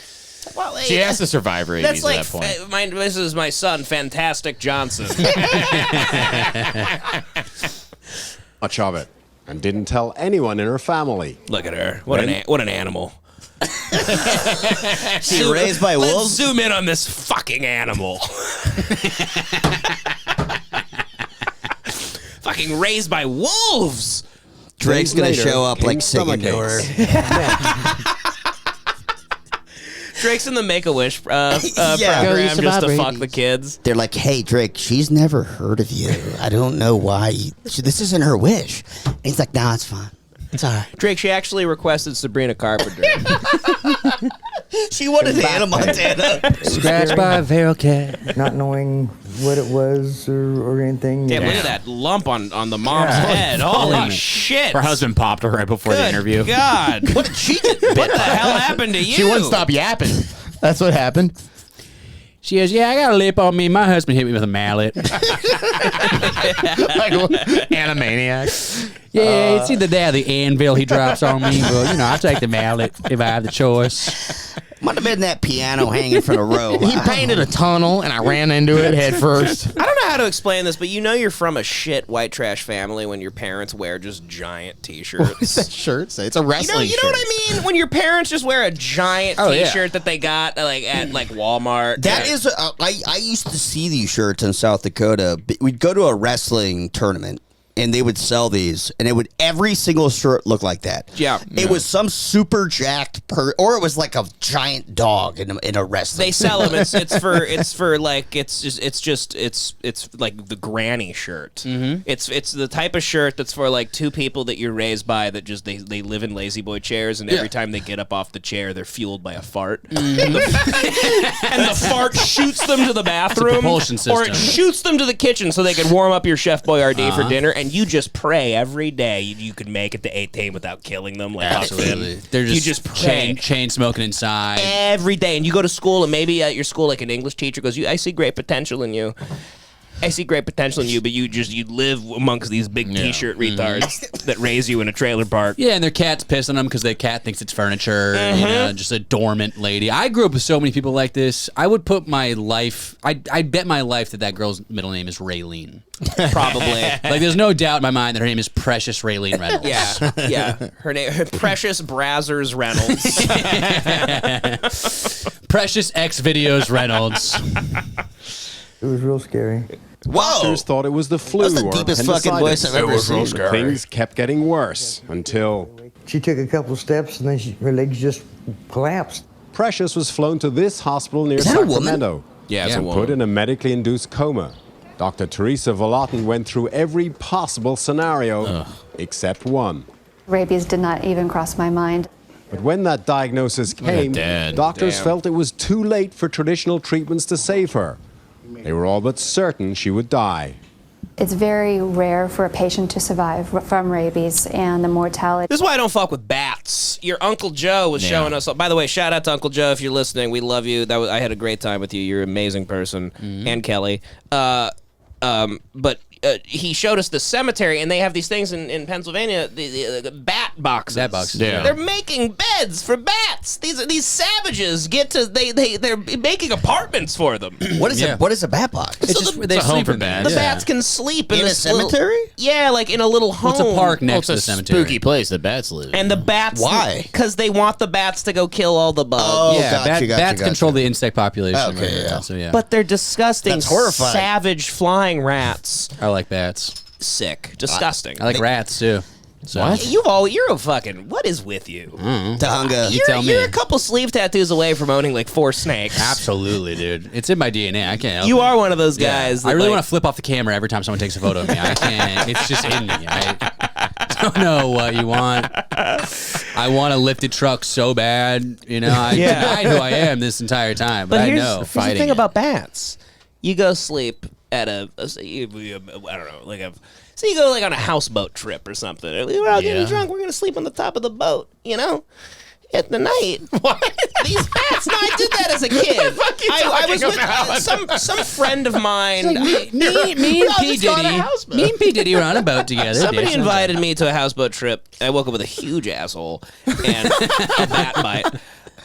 Well, She has to survive rabies That's like at that point. this is my son, Fantastic Johnson. much of it, and didn't tell anyone in her family. Look at her. What an animal. She raised by Let's wolves. zoom in on this fucking animal. Fucking raised by wolves. Drake's Days gonna later show up came like singing to her. Drake's in the Make-A-Wish Go, you program just survived to fuck rabies. the kids. They're like, "Hey, Drake, she's never heard of you. I don't know why. This isn't her wish." And he's like, "Nah, it's fine. It's all right." Drake, she actually requested Sabrina Carpenter. She wanted Hannah Montana. scratched by a feral cat? Not knowing what it was or anything. Damn, look at that lump on the mom's head. Holy shit. Her husband popped her right before the Good interview. God. What did she get? What the hell happened to you? She wouldn't stop yapping. That's what happened. She goes, yeah, I got a lip on me. My husband hit me with a mallet. Like Animaniacs. Yeah, it's either that or the anvil he drops on me, but I'll take the mallet if I have the choice. Might have been that piano hanging from the row. He painted a tunnel, and I ran into it head first. I don't know how to explain this, but you're from a shit white trash family when your parents wear just giant T-shirts. What's that shirt say? It's a wrestling You know what I mean? When your parents just wear a giant Oh, yeah. T-shirt that they got at Walmart. That is, I used to see these shirts in South Dakota. We'd go to a wrestling tournament, and they would sell these, and every single shirt looked like that. Yeah. It was some super jacked or it was like a giant dog in a wrestling. They sell them. It's like the granny shirt. Mm-hmm. It's the type of shirt that's for like 2 people that you're raised by that just they live in lazy boy chairs, and every time they get up off the chair, they're fueled by a fart, and the fart shoots them to the bathroom, propulsion or it system. shoots them to the kitchen so they can warm up your Chef Boyardee for dinner. And you just pray every day you could make it to 8 without killing them. Like Absolutely. They're You just, just pray. chain smoking inside. Every day, and you go to school, and maybe at your school, like an English teacher goes, "I see great potential in you. I see great potential in you," but you live amongst these big T-shirt retards that raise you in a trailer park. Yeah, and their cat's pissing them because their cat thinks it's furniture. Just a dormant lady. I grew up with so many people like this. I would put my life. I'd bet my life that girl's middle name is Raylene. Probably. Like, there's no doubt in my mind that her name is Precious Raylene Reynolds. Yeah. Her name, Precious Brazzers Reynolds. Precious X Videos Reynolds. It was real scary. Whoa! Doctors thought it was the flu That's the or deepest fucking appendicitis. voice I've ever seen. But things kept getting worse until She took a couple steps and then her legs just collapsed. Precious was flown to this hospital near Is that a woman? Sacramento Yeah, it's a and woman. put in a medically induced coma. Dr. Teresa Volatin went through every possible scenario except one. Rabies did not even cross my mind. But when that diagnosis came, dead. doctors Damn. felt it was too late for traditional treatments to save her. They were all but certain she would die. It's very rare for a patient to survive from rabies, and the mortality. This is why I don't fuck with bats. Your Uncle Joe was showing us. By the way, shout out to Uncle Joe if you're listening. We love you. I had a great time with you. You're an amazing person, and Kelly. But he showed us the cemetery, and they have these things in Pennsylvania, the bat boxes. Bat boxes, yeah. They're making beds for bats. These savages they're making apartments for them. What is Yeah. it? What is a bat box? It's So just the- they it's a home sleep for in there. bats. The Yeah. bats can sleep in In a this little- cemetery? yeah, like in a little home. Well, it's a park next Well, to the it's a cemetery. spooky place that bats live. And the bats. Why? Because they want the bats to go kill all the bugs. Oh, Yeah, gotcha. bats control the insect population. Okay, right now, yeah. So yeah. But they're disgusting, That's horrifying. savage flying rats. I like bats. Sick. Disgusting. I like rats too. So. What? You're a fucking. What is with you? Tahunga. You're a couple sleeve tattoos away from owning like 4 snakes. Absolutely, dude. It's in my DNA. I can't help You it. are one of those guys. I really want to flip off the camera every time someone takes a photo of me. I can't. It's just in me. I don't know what you want. I want a lifted truck so bad. You know, I denied who I am this entire time, but I know. Here's the thing about bats. You go sleep at I don't know, like so you go like on a houseboat trip or something. We're all getting drunk. We're gonna sleep on the top of the boat. You know. At the night, what? These bats? No, I did that as a kid. I was with some friend of mine. Like me and P Diddy were on a boat together. Somebody invited me to a houseboat trip. I woke up with a huge asshole and a bat bite.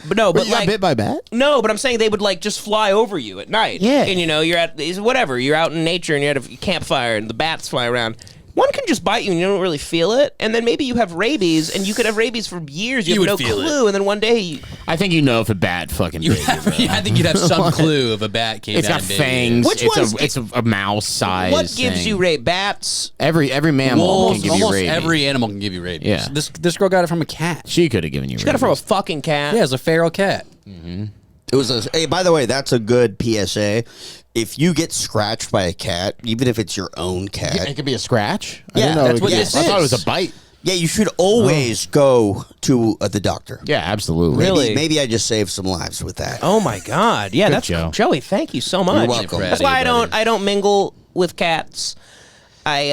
But no, but you got bit by a bat? No, but I'm saying they would like just fly over you at night. Yeah, and you know you're at whatever. You're out in nature and you're at a campfire and the bats fly around. One can just bite you and you don't really feel it, and then maybe you have rabies, and you could have rabies for years. You have no clue, and then one day, I think you know if a bat fucking bit you. I think you'd have some clue if a bat came. It's got fangs. It's a mouse size. What gives you rabies? Bats. Every mammal can give you rabies. Every animal can give you rabies. Yeah. This girl got it from a cat. She could have given you. She got it from a fucking cat. Yeah, it was a feral cat. Mm-hmm. It was hey, by the way, that's a good PSA. If you get scratched by a cat, even if it's your own cat, it could be a scratch. Yeah, I didn't know that's what this I thought it is. was a bite. Yeah, you should always go to the doctor. Yeah, absolutely. Really? Maybe I just saved some lives with that. Oh my God! Yeah, that's Joe. Joey. Thank you so much. You're welcome. That's why I don't mingle with cats. I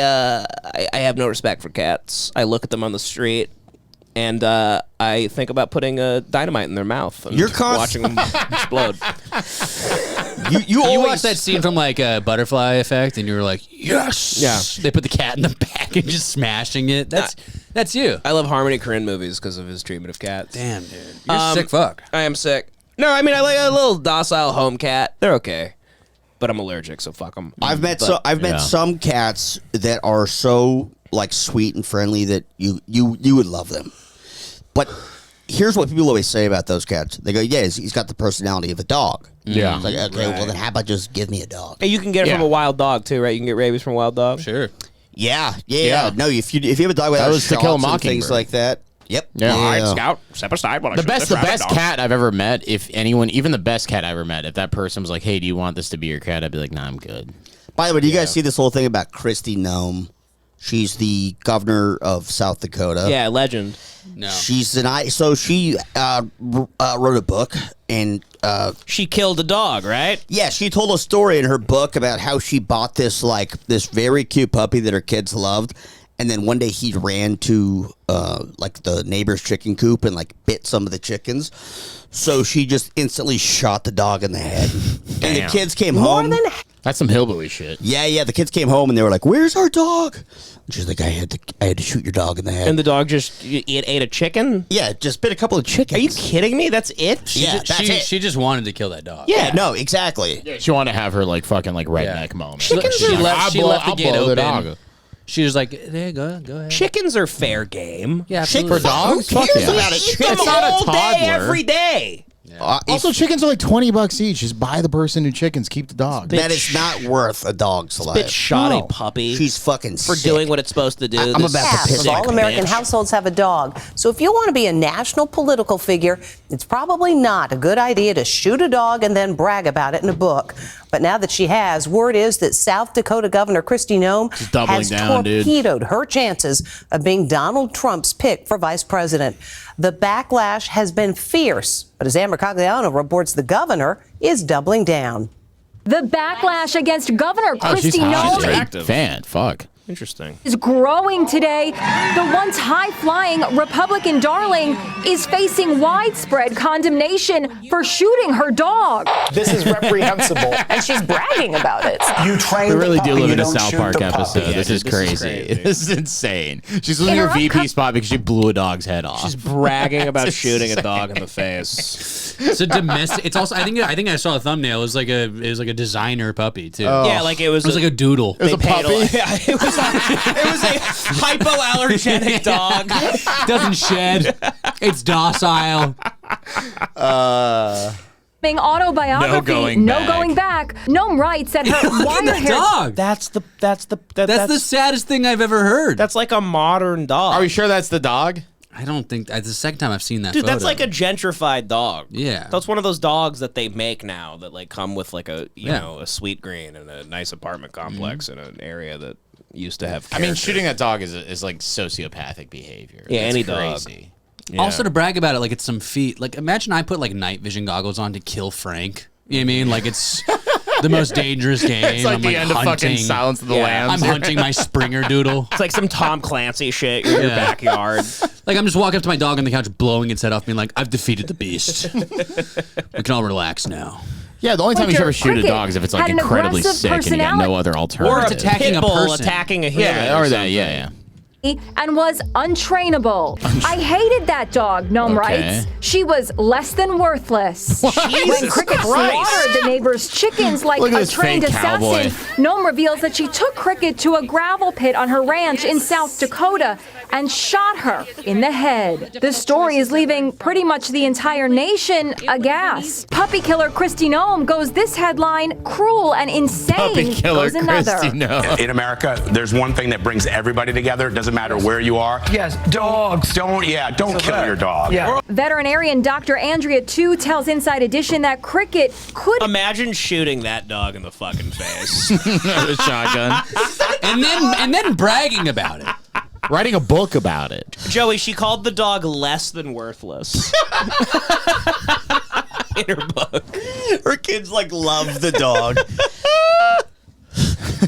have no respect for cats. I look at them on the street. And I think about putting a dynamite in their mouth and watching them explode. You watched that scene from like Butterfly Effect, and you were like, yes. Yeah. They put the cat in the back and just smashing it. That's you. I love Harmony Korine movies because of his treatment of cats. Damn, dude. You're a sick fuck. I am sick. No, I mean, I like a little docile home cat. They're okay. But I'm allergic, so fuck them. I've met some cats that are so like sweet and friendly that you would love them. But here's what people always say about those cats. They go, yeah, he's got the personality of a dog. Yeah. It's like, okay, well then how about just give me a dog? And you can get it from a wild dog too, right? You can get rabies from a wild dog. Sure. Yeah. No, if you have a dog without was To Kill a shots and Mockingbird. things like that. Yep. Yeah. All right, Scout, step aside while I The shoot best this rabbit dog. cat I've ever met. If anyone, even the best cat I ever met, if that person was like, "Hey, do you want this to be your cat?" I'd be like, "Nah, I'm good." By the way, do you guys see this whole thing about Kristi Noem? She's the governor of South Dakota. Yeah, legend. No. She's so she wrote a book and she killed a dog, right? yeah, she told a story in her book about how she bought this very cute puppy that her kids loved, and then one day he ran to like the neighbor's chicken coop and like bit some of the chickens. So she just instantly shot the dog in the head. And the kids came home. That's some hillbilly shit. Yeah. The kids came home and they were like, "Where's our dog?" And she's like, "I had to shoot your dog in the head." And the dog just ate a chicken? Yeah, just bit a couple of chickens. Are you kidding me? That's it? She just wanted to kill that dog. Yeah, no, exactly. She wanted to have her like fucking like redneck moment. She left the gate blow the open. dog. She was like, "There, go ahead." Chickens are fair game. Yeah, For dogs? Who Fuck cares yeah. about a Eat chicken? them all day, every day. Also, chickens are like $20 each. Just buy the person who chickens, keep the dog. That is not worth a dog's life. Bit shoddy puppy. She's fucking for sick. doing what it's supposed to do. I'm about to piss. Half of all American households have a dog. So if you want to be a national political figure, it's probably not a good idea to shoot a dog and then brag about it in a book. But now that she has, word is that South Dakota Governor Kristi Noem has torpedoed her chances of being Donald Trump's pick for vice president. The backlash has been fierce, but as Amber Cagliano reports, the governor is doubling down. The backlash against Governor Kristi Noem Fan, fuck. Interesting. is growing today. The once high-flying Republican darling is facing widespread condemnation for shooting her dog. This is reprehensible. And she's bragging about it. You train We really the do puppy, live you in a don't South shoot Park the puppy. episode. Yeah, This is dude, crazy. This is insane. She's losing her VP spot because she blew a dog's head off. She's bragging about shooting a dog in the face. It's a domestic. It's also. I think I saw a thumbnail. It was like a designer puppy too. Yeah, like it was like a doodle. It was a puppy. It was a hypoallergenic dog. Doesn't shed. It's docile. autobiography, No Going Back. Noem writes that her wire hair dog. That's the saddest thing I've ever heard. That's like a modern dog. Are we sure that's the dog? I don't think that's the second time I've seen that. Dude, photo. that's like a gentrified dog. Yeah. That's one of those dogs that they make now that like come with like a you know a sweet green and a nice apartment complex in an area that used to have character. I mean, shooting that dog is like sociopathic behavior. Yeah, It's any crazy. dog. Yeah. Also to brag about it, like it's some feat. Like imagine I put like night vision goggles on to kill Frank. You know what I mean? Like it's the most dangerous game. It's like I'm the end of fucking Silence of the Lambs. I'm hunting my Springer Doodle. It's like some Tom Clancy shit in your backyard. Like I'm just walking up to my dog on the couch, blowing its head off, being like, "I've defeated the beast. We can all relax now." Yeah, the only time you should ever shoot a dog is if it's like had an incredibly aggressive sick and you got no other alternative. Or it's attacking a person. attacking a human. Yeah, or that. Yeah. and was untrainable. I hated that dog, Noem writes. She was less than worthless. When Cricket slaughtered the neighbor's chickens like a trained assassin, Noem reveals that she took Cricket to a gravel pit on her ranch in South Dakota and shot her in the head. The story is leaving pretty much the entire nation aghast. Puppy killer Kristi Noem goes this headline, cruel and insane Puppy killer goes another. Kristi Noem. In America, there's one thing that brings everybody together. It doesn't matter where you are. Yes, dogs. Don't kill your dog. Yeah. Veterinarian Dr. Andrea Tu tells Inside Edition that Cricket could imagine shooting that dog in the fucking face. With a shotgun. and then bragging about it. Writing a book about it. Joey, she called the dog less than worthless. In her book. Her kids like love the dog.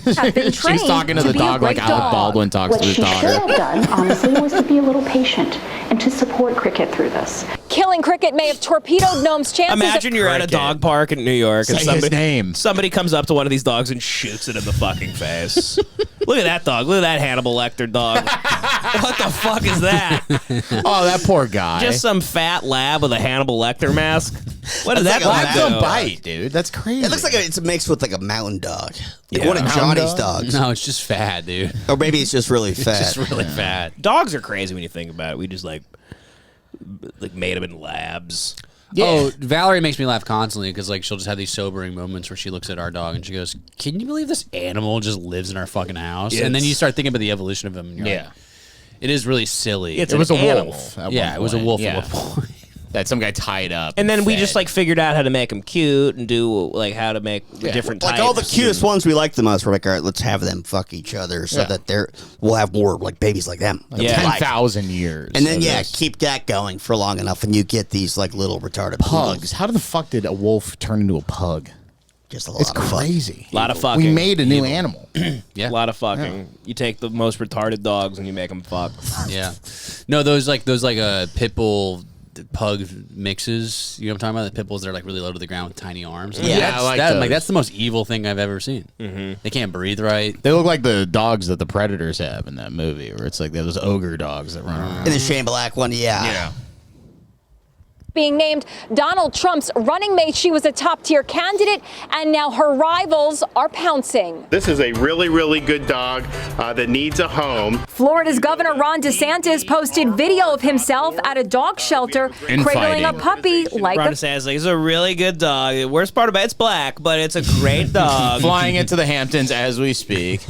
She's talking to the dog like Alec Baldwin talks to his daughter. What she should have done, honestly, was to be a little patient and to support Cricket through this. Killing Cricket may have torpedoed Noem's chances. Imagine you're at a dog park in New York and Say his name. somebody comes up to one of these dogs and shoots it in the fucking face. Look at that dog. Look at that Hannibal Lecter dog. What the fuck is that? Oh, that poor guy. Just some fat lab with a Hannibal Lecter mask. What is that like dog do? Bite, dude. That's crazy. It looks like it's mixed with like a mountain dog. Like Yeah. one of Hound Johnny's dog? dogs. No, it's just fat, dude. Or maybe it's just really fat. Just really fat. Dogs are crazy when you think about it. We just like made them in labs. Yeah. Oh, Valerie makes me laugh constantly because like she'll just have these sobering moments where she looks at our dog and she goes, "Can you believe this animal just lives in our fucking house?" And then you start thinking about the evolution of him. And you're like, it is really silly. It was a animal. wolf. at Yeah, one it was a point. wolf Yeah. at one point. That some guy tied up. And then we fed. just like figured out how to make them cute and do like how to make different types. Like all the cutest ones we like the most. We're like, all right, let's have them fuck each other so that we'll have more like babies like them. Like, Yeah. 10,000 years. And then of yeah, this. keep that going for long enough, and you get these like little retarded Pugs. poodles. How the fuck did a wolf turn into a pug? Just a lot It's of fun. crazy. A lot of fucking. We made a new animal. A lot of fucking. You take the most retarded dogs and you make them fuck. Yeah. No, those pit bull pug mixes. You know what I'm talking about? The pit bulls that are like really low to the ground with tiny arms. Like, Yeah, I like that. those. Like that's the most evil thing I've ever seen. Mm-hmm. They can't breathe right. They look like the dogs that the Predators have in that movie, where it's like those ogre dogs that run around. In the Shane Black one, yeah. Being named Donald Trump's running mate, she was a top-tier candidate, and now her rivals are pouncing. This is a really, really good dog that needs a home. Florida's Governor Ron DeSantis posted video of himself at a dog shelter cradling a puppy like Ron a DeSantis, like, it's a really good dog. The worst part about it's black, but it's a great dog. Flying into the Hamptons as we speak.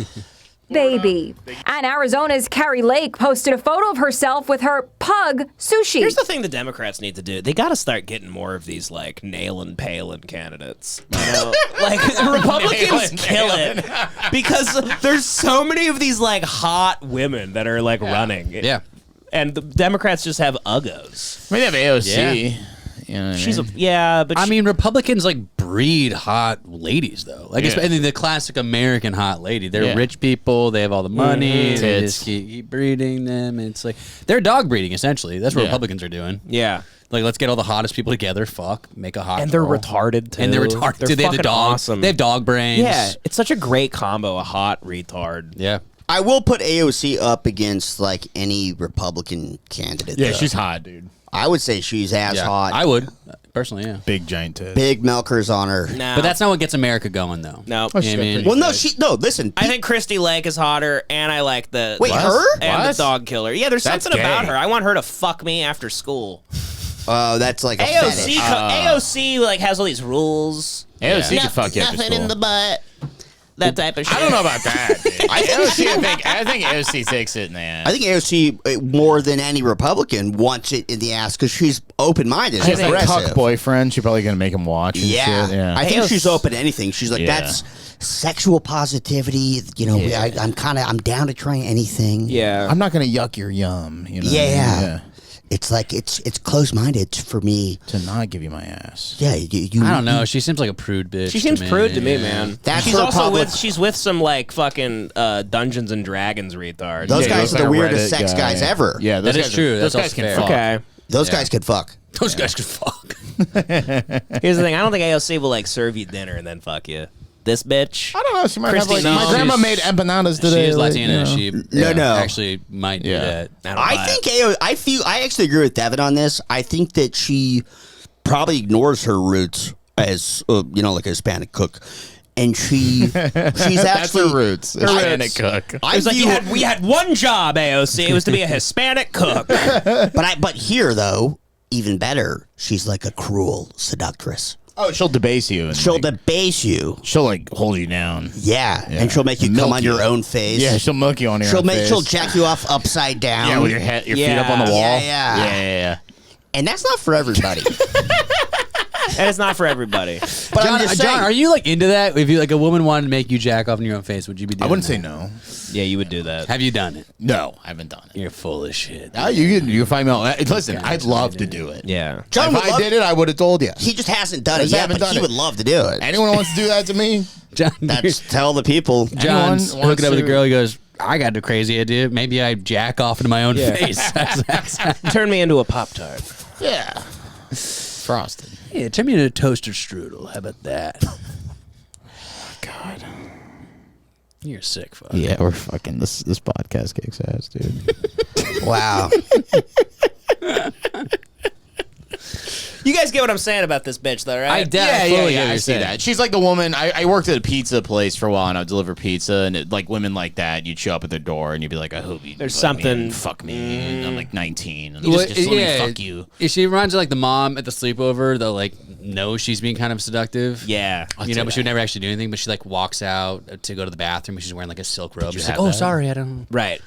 baby. And Arizona's Carrie Lake posted a photo of herself with her pug, Sushi. Here's the thing the Democrats need to do. They got to start getting more of these, like, Nailin' Palin candidates. You know? Like, Republicans kill it. Because there's so many of these, like, hot women that are, like, running. Yeah. And the Democrats just have uggos. I mean, they have AOC. Yeah. You know what She's I mean? but I mean, Republicans like breed hot ladies though. Like Yeah. I mean, the classic American hot lady. They're rich people. They have all the money. They just keep breeding them. It's like they're dog breeding essentially. That's what Republicans are doing. Yeah. Like let's get all the hottest people together. Fuck, make a hot. And they're girl. retarded too. And they're retarded. They're too. They have the fucking dog. awesome. They have dog brains. Yeah, it's such a great combo. A hot retard. Yeah. I will put AOC up against like any Republican candidate. Yeah, though. she's hot, dude. I would say she's as hot. I would personally. Yeah. Big giant tits. Big milkers on her. No. But that's not what gets America going though. No. You know what I mean? Well, no, listen. I think Kristi Lake is hotter, and I like the Wait, her? and What? the dog killer. Yeah, there's That's something about gay. her. I want her to fuck me after school. Oh, that's like a AOC. fetish. AOC like has all these rules. AOC can fuck you Nothing in the butt. That type of shit. I don't know about that. Dude. I think AOC takes it in the ass. I think AOC more than any Republican wants it in the ass because she's open-minded. She's She's a cuck aggressive. boyfriend. She's probably gonna make him watch. And Yeah. shit. Yeah. I think she's open to anything. She's like, that's sexual positivity. You know, I'm down to try anything. Yeah. I'm not gonna yuck your yum. You know? Yeah. It's like it's closed-minded for me to not give you my ass. Yeah, you I don't know. She seems like a prude bitch. She seems prude to me, man. That's she's her also public- she's with some like fucking Dungeons and Dragons retard. Those guys are the weirdest sex guys ever. Yeah, that is true. Those That's guys can also fuck. fair. Okay. Those guys can fuck. Those guys could fuck. Here's the thing. I don't think AOC will like serve you dinner and then fuck you. This bitch. I don't know. She might have Kristi like. My Noem. grandma made empanadas today. She is like, Latina. you know. She No. actually might do that. I think I actually agree with Devan on this. I think that she probably ignores her roots as like a Hispanic cook, and she's actually That's her roots. Hispanic cook. It was like we had one job, AOC. It was to be a Hispanic cook. But here though, even better, she's like a cruel seductress. Oh, she'll debase you. And She'll debase you. She'll like hold you down. Yeah, and she'll make you come on your own face. Yeah, she'll milk you on your own face. She'll jack you off upside down. Yeah, with your feet up on the wall. Yeah. And that's not for everybody. And it's not for everybody. But I'm just saying, John, are you like into that? If you like a woman wanted to make you jack off in your own face, would you be doing I wouldn't that? say no. Yeah, you would do that. Have you done it? No, I haven't done it. You're full of shit. You can find me. Listen, I'd love to do it. Yeah. John if I did it, I would have told you. he just hasn't done it Just yet, haven't but done he it. would love to do it. Anyone wants to do that to me? John, Tell the people. John's Anyone hooking up with a wants girl. He goes, I got a crazy idea. Maybe I jack off into my own face. Turn me into a Pop-Tart. Yeah. Frosted. Yeah, turn me into a toaster strudel. How about that? God. You're sick, fuck. Yeah, we're fucking this podcast kicks ass, dude. Wow. You guys get what I'm saying about this bitch, though, right? I see that. She's like the woman. I worked at a pizza place for a while, and I would deliver pizza, and like women like that, you'd show up at their door, and you'd be like, "I hope you There's fuck me something- and fuck me." And I'm like 19, and just let me fuck you. She reminds you like the mom at the sleepover that like knows she's being kind of seductive. Yeah. But she would never actually do anything. But she like walks out to go to the bathroom. And she's wearing like a silk robe. She's like, have "Oh, that? sorry, I don't." Right.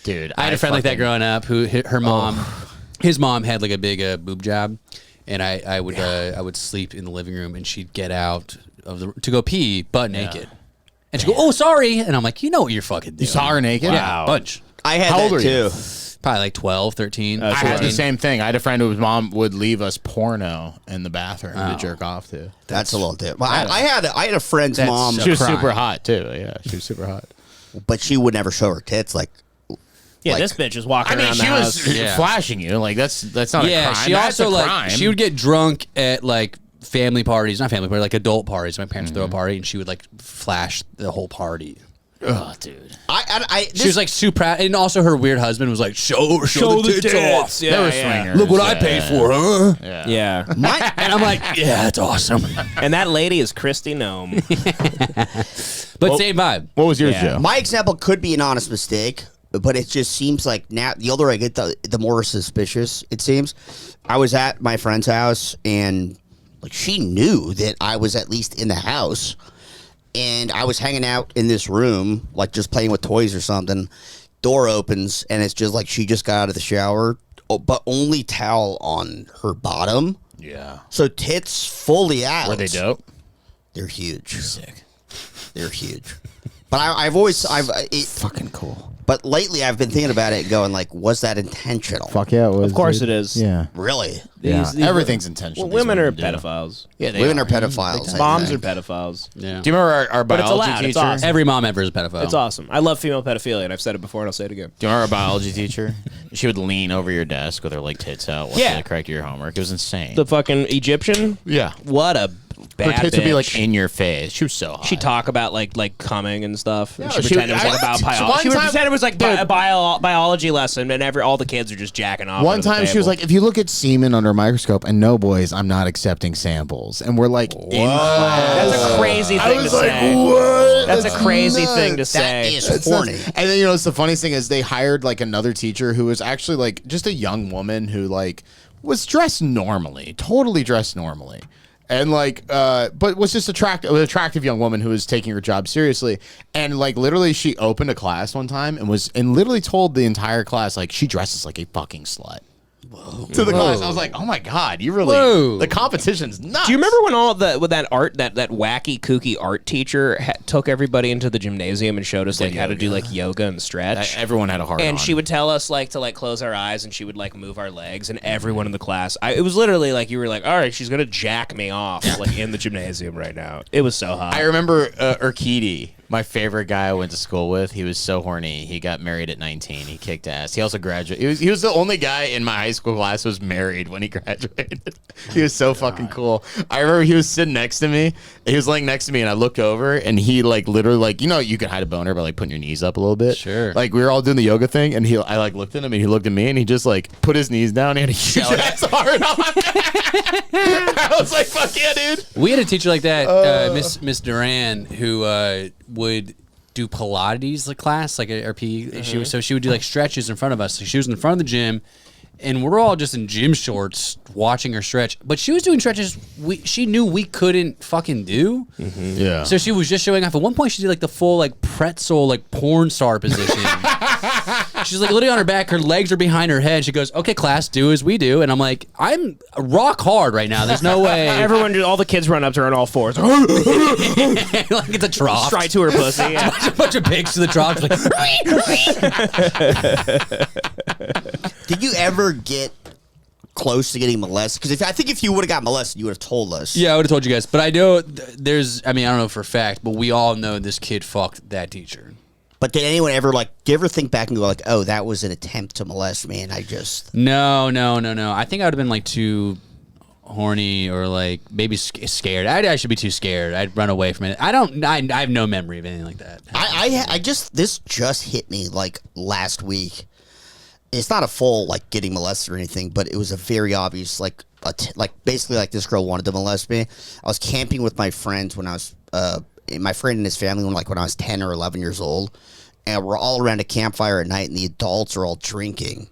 Dude, I had a friend like that growing up who her mom, his mom had like a big boob job, and I would sleep in the living room, and she'd get out of to go pee butt naked, and she'd go, "Oh, sorry," and I'm like, "You know what you're fucking doing." You saw her naked? Yeah, bunch. I had How that old are you? too. Probably like 12, 13. I had the 14. same thing. I had a friend whose mom would leave us porno in the bathroom to jerk off to. That's a little different. Well, I had a friend's mom. She was super hot too. Yeah, she was super hot. But she would never show her tits. Yeah, Like- this bitch was walking I mean, around she the was house. flashing you. Like that's not a Yeah, crime. she That's also a like crime. she would get drunk at like family parties, not family parties, like adult parties. My parents throw a party, and she would like flash the whole party. Oh, dude. She was like super proud, and also her weird husband was like, "Show the tits off." Yeah, They were yeah. swingers. Look what I paid for, huh? Yeah. And I'm like, yeah, that's awesome. And that lady is Kristi Noem. But same vibe. What was yours, Yeah. Joe? My example could be an honest mistake, but it just seems like now the older I get, the more suspicious it seems. I was at my friend's house, and like she knew that I was at least in the house, and I was hanging out in this room, like just playing with toys or something. Door opens, and it's just like she just got out of the shower, but only towel on her bottom. Yeah. So tits fully out. Were they dope? They're huge. Sick. They're huge. But I've always Fucking cool. But lately, I've been thinking about it, going like, was that intentional? Fuck yeah, it was. Of course dude. it is. Yeah. Really? Yeah. These Everything's intentional. Well, women are do. pedophiles. Yeah, they Women are pedophiles. I Moms are think. pedophiles. Yeah. Do you remember our But it's biology allowed. It's teacher? awesome. Every mom ever is a pedophile. It's awesome. I love female pedophilia, and I've said it before, and I'll say it again. Do you remember our biology teacher? She would lean over your desk with her like tits out while Yeah. she correct your homework. It was insane. The fucking Egyptian? Yeah. What a bad her tits would be bitch. like in your face. She was so hot. She'd talk about like coming and stuff. And Yeah, she pretended it was like about biology. She would one time- pretend it was like a biology lesson, and all the kids are just jacking off. One under the time she was table. like, if you look at semen under a microscope, and no, boys, I'm not accepting samples. And we're like, in class. "That's a crazy thing to was like, say. what? That's a crazy thing to That say." is It's horny. nuts. And then, it's the funniest thing is they hired like another teacher who was actually like just a young woman who like was dressed normally, totally dressed normally. And like, but was just an attractive young woman who was taking her job seriously. And like, literally, she opened a class one time and literally told the entire class, like, she dresses like a fucking slut. Whoa. To the class, I was like, "Oh my god, you really? The competition's nuts." Do you remember when all that wacky kooky art teacher took everybody into the gymnasium and showed us like how to do like yoga and stretch? Everyone had a hard. And she would tell us like to like close our eyes, and she would like move our legs, and everyone in the class. It was literally like you were like, "All right, she's gonna jack me off like in the gymnasium right now." It was so hot. I remember Urquidi. My favorite guy I went to school with, he was so horny. He got married at 19. He kicked ass. He also graduated. He was the only guy in my high school class who was married when he graduated. He was so fucking cool. I remember he was sitting next to me. He was laying next to me, and I looked over, and he like literally like, you know, you can hide a boner by like putting your knees up a little bit. Sure. Like we were all doing the yoga thing, and I like looked at him, and he looked at me, and he just like put his knees down, and he huge ass hard on. I was like, fuck yeah, dude. We had a teacher like that, Miss Duran, who would do Pilates class, like her PE. She would do like stretches in front of us. So she was in front of the gym, and we're all just in gym shorts watching her stretch. But she was doing stretches she knew we couldn't fucking do. Yeah. So she was just showing off. At one point, she did like the full like pretzel like porn star position. She's like literally on her back. Her legs are behind her head. She goes, "Okay, class, do as we do." And I'm like, I'm rock hard right now. There's no way. All the kids run up to her on all fours. Like it's a trough. Straight to her pussy. Yeah. A bunch of pigs to the trough. Did you ever get close to getting molested? Because I think if you would have got molested, you would have told us. Yeah, I would have told you guys. But I know I don't know for a fact, but we all know this kid fucked that teacher. But did anyone ever do you ever think back and go like, oh, that was an attempt to molest me, and I just... No. I think I would have been like too horny or like maybe scared. I should be too scared. I'd run away from it. I have no memory of anything like that. This just hit me like last week. It's not a full like getting molested or anything, but it was a very obvious basically like this girl wanted to molest me. I was camping with my friends when I was my friend and his family when I was 10 or 11 years old, and we're all around a campfire at night, and the adults are all drinking,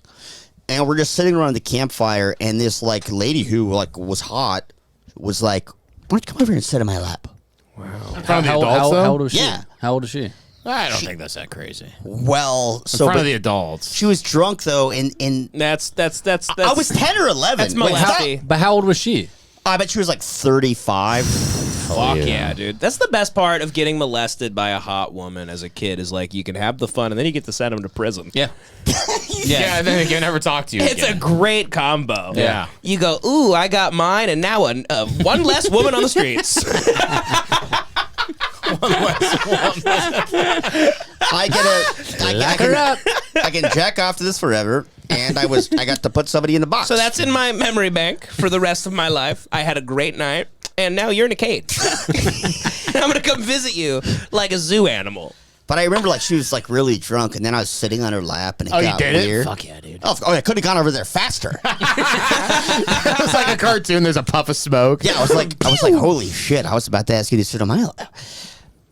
and we're just sitting around the campfire, and this like lady who like was hot was like, "Why don't you come over here and sit in my lap?" Wow. How old was she? Yeah. How old is she? I don't think that's that crazy. Well, in front of the adults. She was drunk though, and that's I was 10 or 11. That's molesty. But how old was she? I bet she was like 35. Fuck yeah, dude. That's the best part of getting molested by a hot woman as a kid is like you can have the fun and then you get to send them to prison. Yeah. Yeah, and then they can never talk to you It's again. a great combo. Yeah. You go, ooh, I got mine, and now one less woman on the streets. I can jack off to this forever, and I got to put somebody in the box. So that's in my memory bank for the rest of my life. I had a great night, and now you're in a cage. And I'm gonna come visit you like a zoo animal. But I remember she was really drunk, and then I was sitting on her lap, and it got you did weird. it? Fuck yeah, dude. Oh, I could have gone over there faster. It was like a cartoon. There's a puff of smoke. Yeah, I was like, holy shit! I was about to ask you to sit on my lap.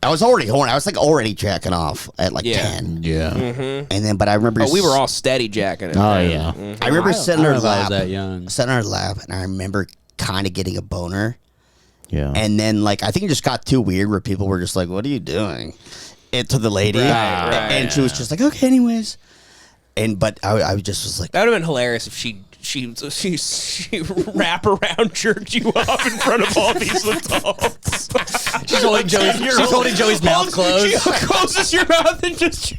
I was already horny. I was already jacking off at 10. Yeah. And then, but I remember. Oh, we were all steady jacking it. Oh yeah. I remember sitting on her lap. I was that young. Sitting on her lap, and I remember kind of getting a boner. Yeah. And then, I think it just got too weird where people were just like, "What are you doing?" To the lady, and she was just like, "Okay, anyways." But I just was like, that would have been hilarious if she wrap around jerked you off in front of all these adults. She's holding Joey's mouth closed. She closes your mouth and just.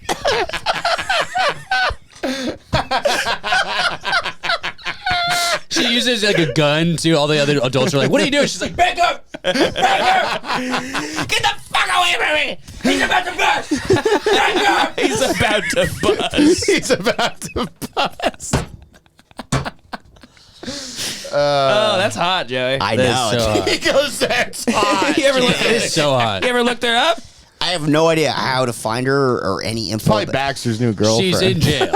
She uses a gun too. All the other adults are like, "What are you doing?" She's like, "Back up! Back up! Get the fuck away from me! He's about to bust! He's about to bust. He's about to bust. Oh, that's hot, Joey. I know. So hot. He goes, "That's hot." You ever look? It is so hot. You ever looked her up? I have no idea how to find her or any info. Probably Baxter's new girlfriend. She's in jail.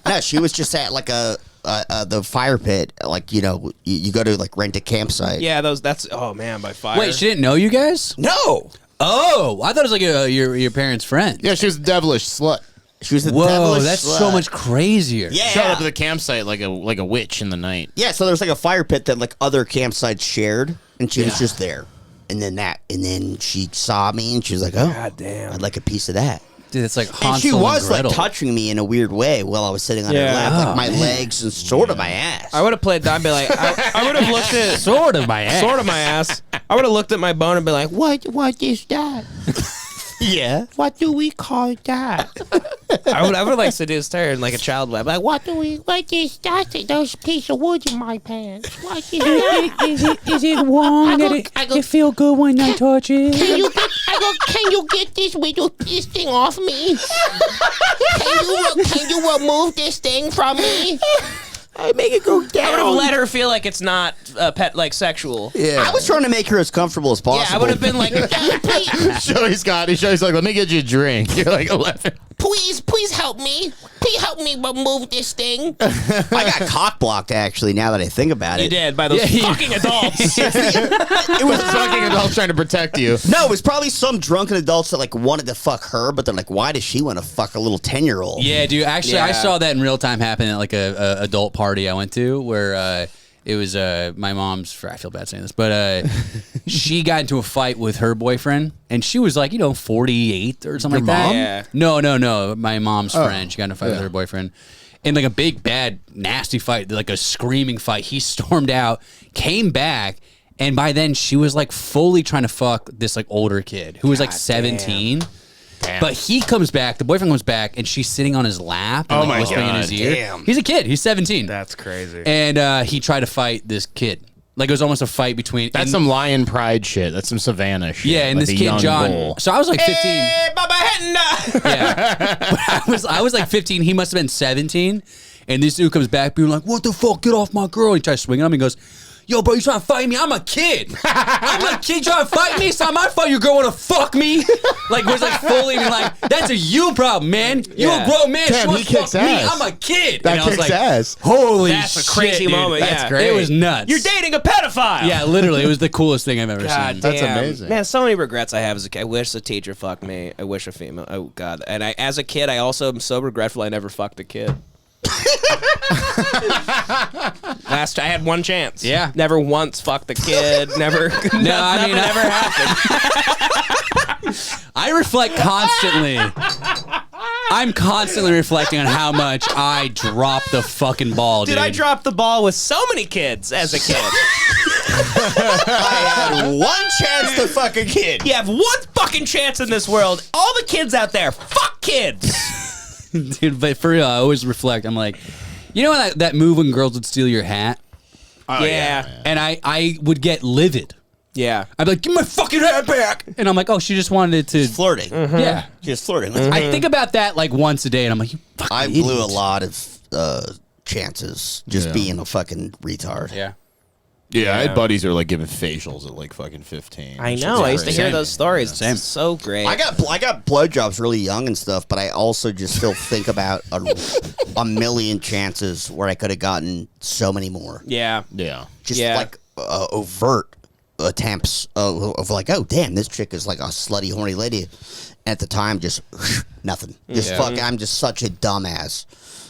No, she was just at the fire pit. You go to rent a campsite. Yeah, that's oh man, by fire. Wait, she didn't know you guys? No. Oh, I thought it was like your parents' friend. Yeah, she was a devilish slut. She was the Whoa, devilish that's slut. so much crazier. Yeah. Showed up at the campsite like a witch in the night. Yeah, so there's like a fire pit that like other campsites shared, and she was just there. And then she saw me, and she was like, "Oh, God damn, I'd like a piece of that." Dude, it's like And Hansel she was and Gretel. like touching me in a weird way while I was sitting on her lap, like my legs and sort of my ass. I would have played. I'd be like, I would have looked at sort of my ass. Sort of my ass. I would have looked at my bone and be like, what is that? Yeah. What do we call that? I would like seduced her and like a child would. I'd be like, what is that? Those piece of wood in my pants. What is that? Is it warm? It feel good when I touch it. Can you get this thing off me? Can you remove this thing from me? I make it go down. I would have let her feel like it's not pet like sexual. Yeah. I was trying to make her as comfortable as possible. Yeah, I would have been like, Joey's like, let me get you a drink. You're like 11. Please help me. Please help me remove this thing. I got cock blocked actually. Now that I think about it, you did by those fucking adults. It was fucking adults trying to protect you. No, it was probably some drunken adults that like wanted to fuck her, but they're like, why does she want to fuck a little 10-year-old? Yeah, dude. Actually, I saw that in real time happen at like a adult party I went to where it was my mom's. I feel bad saying this, but she got into a fight with her boyfriend, and she was like, 48 or something Your like mom? that. Yeah. No, my mom's friend. She got in a fight with her boyfriend. In like a big, bad, nasty fight, like a screaming fight. He stormed out, came back, and by then she was like fully trying to fuck this like older kid who was like 17. Damn. But he comes back, the boyfriend comes back, and she's sitting on his lap and like, whispering in his ear. Damn. He's a kid. He's 17. That's crazy. And he tried to fight this kid. Like it was almost a fight between. That's some lion pride shit. That's some savannah shit. Yeah, and like this a kid young John. bull. So I was like 15. Hey, Baba Henna! Yeah, but I was like 15. He must have been 17. And this dude comes back, being like, "What the fuck? Get off my girl!" He tries swinging on me. He goes, "Yo, bro, you trying to fight me? I'm a kid. I'm a kid trying to fight me. It's not my fault your girl want to fuck me." Like, was like fully being like, "That's a you problem, man. You a grown man. Damn, she wants he to kicks fuck me. ass. I'm a kid." That And I was kicks like, ass. Holy That's a shit, crazy dude. moment. That's Yeah. great. It was nuts. You're dating a pedophile. Yeah, literally, it was the coolest thing I've ever God seen. That's damn. amazing. Man, so many regrets I have as a kid. I wish the teacher fucked me. I wish a female. Oh, God. And as a kid, I also am so regretful I never fucked a kid. I had one chance. Yeah. Never once fucked a kid. Never. Nothing ever happened. I reflect constantly. I'm constantly reflecting on how much I dropped the fucking ball, dude. Dude, I dropped the ball with so many kids as a kid. I had one chance to fuck a kid. You have one fucking chance in this world. All the kids out there, fuck kids. Dude, but for real, I always reflect. I'm like, you know that move when girls would steal your hat? Yeah. And I would get livid. Yeah. I'd be like, "Give my fucking hat back!" And I'm like, "Oh, she just wanted to Flirting. Yeah, Just flirting. I think about that like once a day, and I'm like, "You fucking I blew idiot." a lot of chances just being a fucking retard. Yeah. Yeah, I had buddies who were like giving facials at like fucking 15. I know. I used to hear those stories. Same. It's so great. I got blowjobs really young and stuff, but I also just still think about a million chances where I could have gotten so many more. Yeah. Yeah. Just Yeah. like overt attempts of like, oh damn, this chick is like a slutty horny lady. At the time, just nothing. Just fuck. I'm just such a dumbass.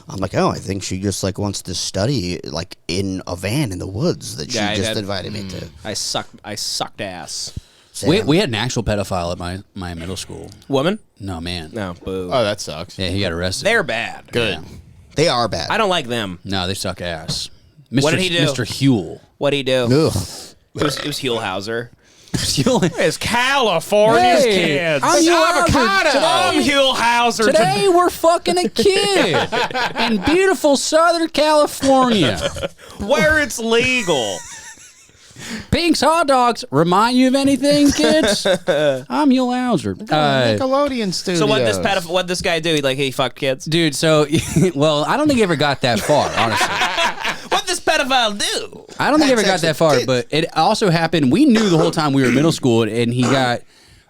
I'm like, oh, I think she just like wants to study like in a van in the woods that she just invited me to. I sucked ass. We had an actual pedophile at my middle school. Woman? No, man. No, boo. Oh, that sucks. Yeah, he got arrested. They're bad. Good. Yeah. They are bad. I don't like them. No, they suck ass. Mr. What did he do? Mr. Huel. What'd he do? Ugh. It was Hulhauser. Huel. It's California's kids. I'm Hulhauser. Today we're fucking a kid in beautiful Southern California. Where it's legal. Pink's hot dogs remind you of anything, kids? I'm Yul Hauser. Nickelodeon Studios. So what this guy do? He fucked kids? Dude, so, well, I don't think he ever got that far, honestly. What this pedophile do? I don't think he ever got that far, but it also happened. We knew the whole time we were in middle school, and he got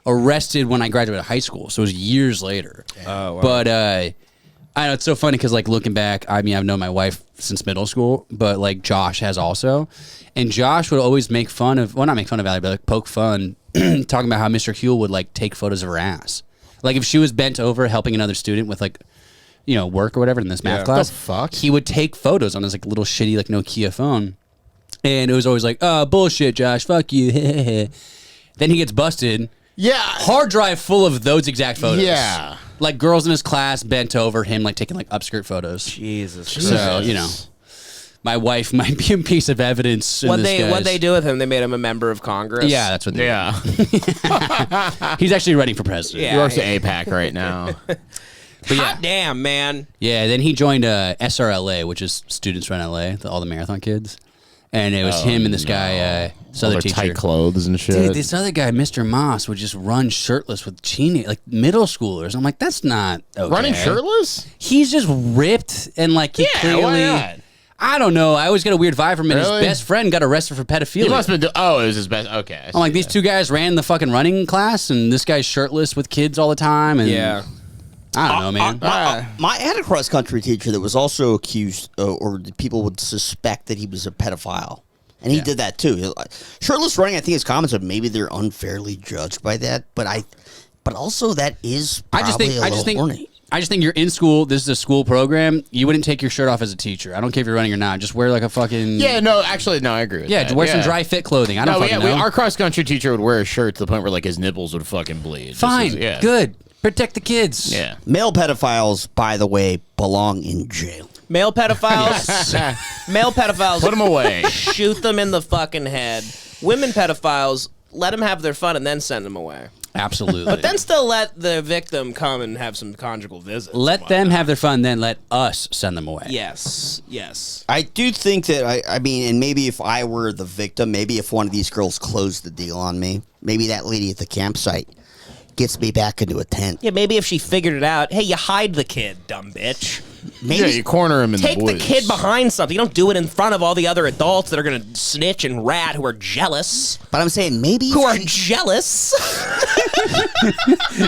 arrested when I graduated high school, so it was years later. Oh, wow. But I know it's so funny because, like, looking back, I mean, I've known my wife since middle school, but, like, Josh has also. And Josh would always make fun of, well, not make fun of Allie, but, like, poke fun, talking about how Mr. Huel would, like, take photos of her ass. Like, if she was bent over helping another student with, like, work or whatever in this math class. The fuck? He would take photos on his like little shitty like Nokia phone, and it was always like, "Oh, bullshit, Josh, fuck you." Then he gets busted. Yeah, hard drive full of those exact photos. Yeah, like girls in his class bent over him, like taking like upskirt photos. Jesus. So my wife might be a piece of evidence. What they do with him? They made him a member of Congress. Yeah, that's what they do. He's actually running for president. He works at APAC right now. But Hot damn, man. Yeah, then he joined SRLA, which is Students Run LA, all the marathon kids. And it was him and this guy, this other teacher. Tight clothes and shit. Dude, this other guy, Mr. Moss, would just run shirtless with like middle schoolers. I'm like, that's not okay. Running shirtless? He's just ripped and like he clearly. Why not? I don't know. I always get a weird vibe from him. Really? His best friend got arrested for pedophilia. He must have been. It was his best. Okay. I'm like, these two guys ran the fucking running class, and this guy's shirtless with kids all the time. And I don't know, man. I had a cross country teacher that was also accused, or people would suspect that he was a pedophile, and he did that too. Shirtless running, I think, is common, so maybe they're unfairly judged by that. But also that is probably a little horny. I just think you're in school. This is a school program. You wouldn't take your shirt off as a teacher. I don't care if you're running or not. Just wear like a fucking. Yeah, no, actually, no, I agree with that. Yeah, wear some dry fit clothing. I don't know. Our cross country teacher would wear a shirt to the point where like his nipples would fucking bleed. Fine, good. Protect the kids. Yeah. Male pedophiles, by the way, belong in jail. Male pedophiles, male pedophiles, put them away. Shoot them in the fucking head. Women pedophiles, let them have their fun and then send them away. Absolutely. But then still let the victim come and have some conjugal visits. Let them have their fun, then let us send them away. Yes, yes. I do think that, I mean, and maybe if I were the victim, maybe if one of these girls closed the deal on me, maybe that lady at the campsite gets me back into a tent. Yeah, maybe if she figured it out, hey, you hide the kid, dumb bitch. Maybe you corner him in the take woods. the kid behind something. You don't do it in front of all the other adults that are going to snitch and rat who are jealous. But I'm saying maybe who are jealous.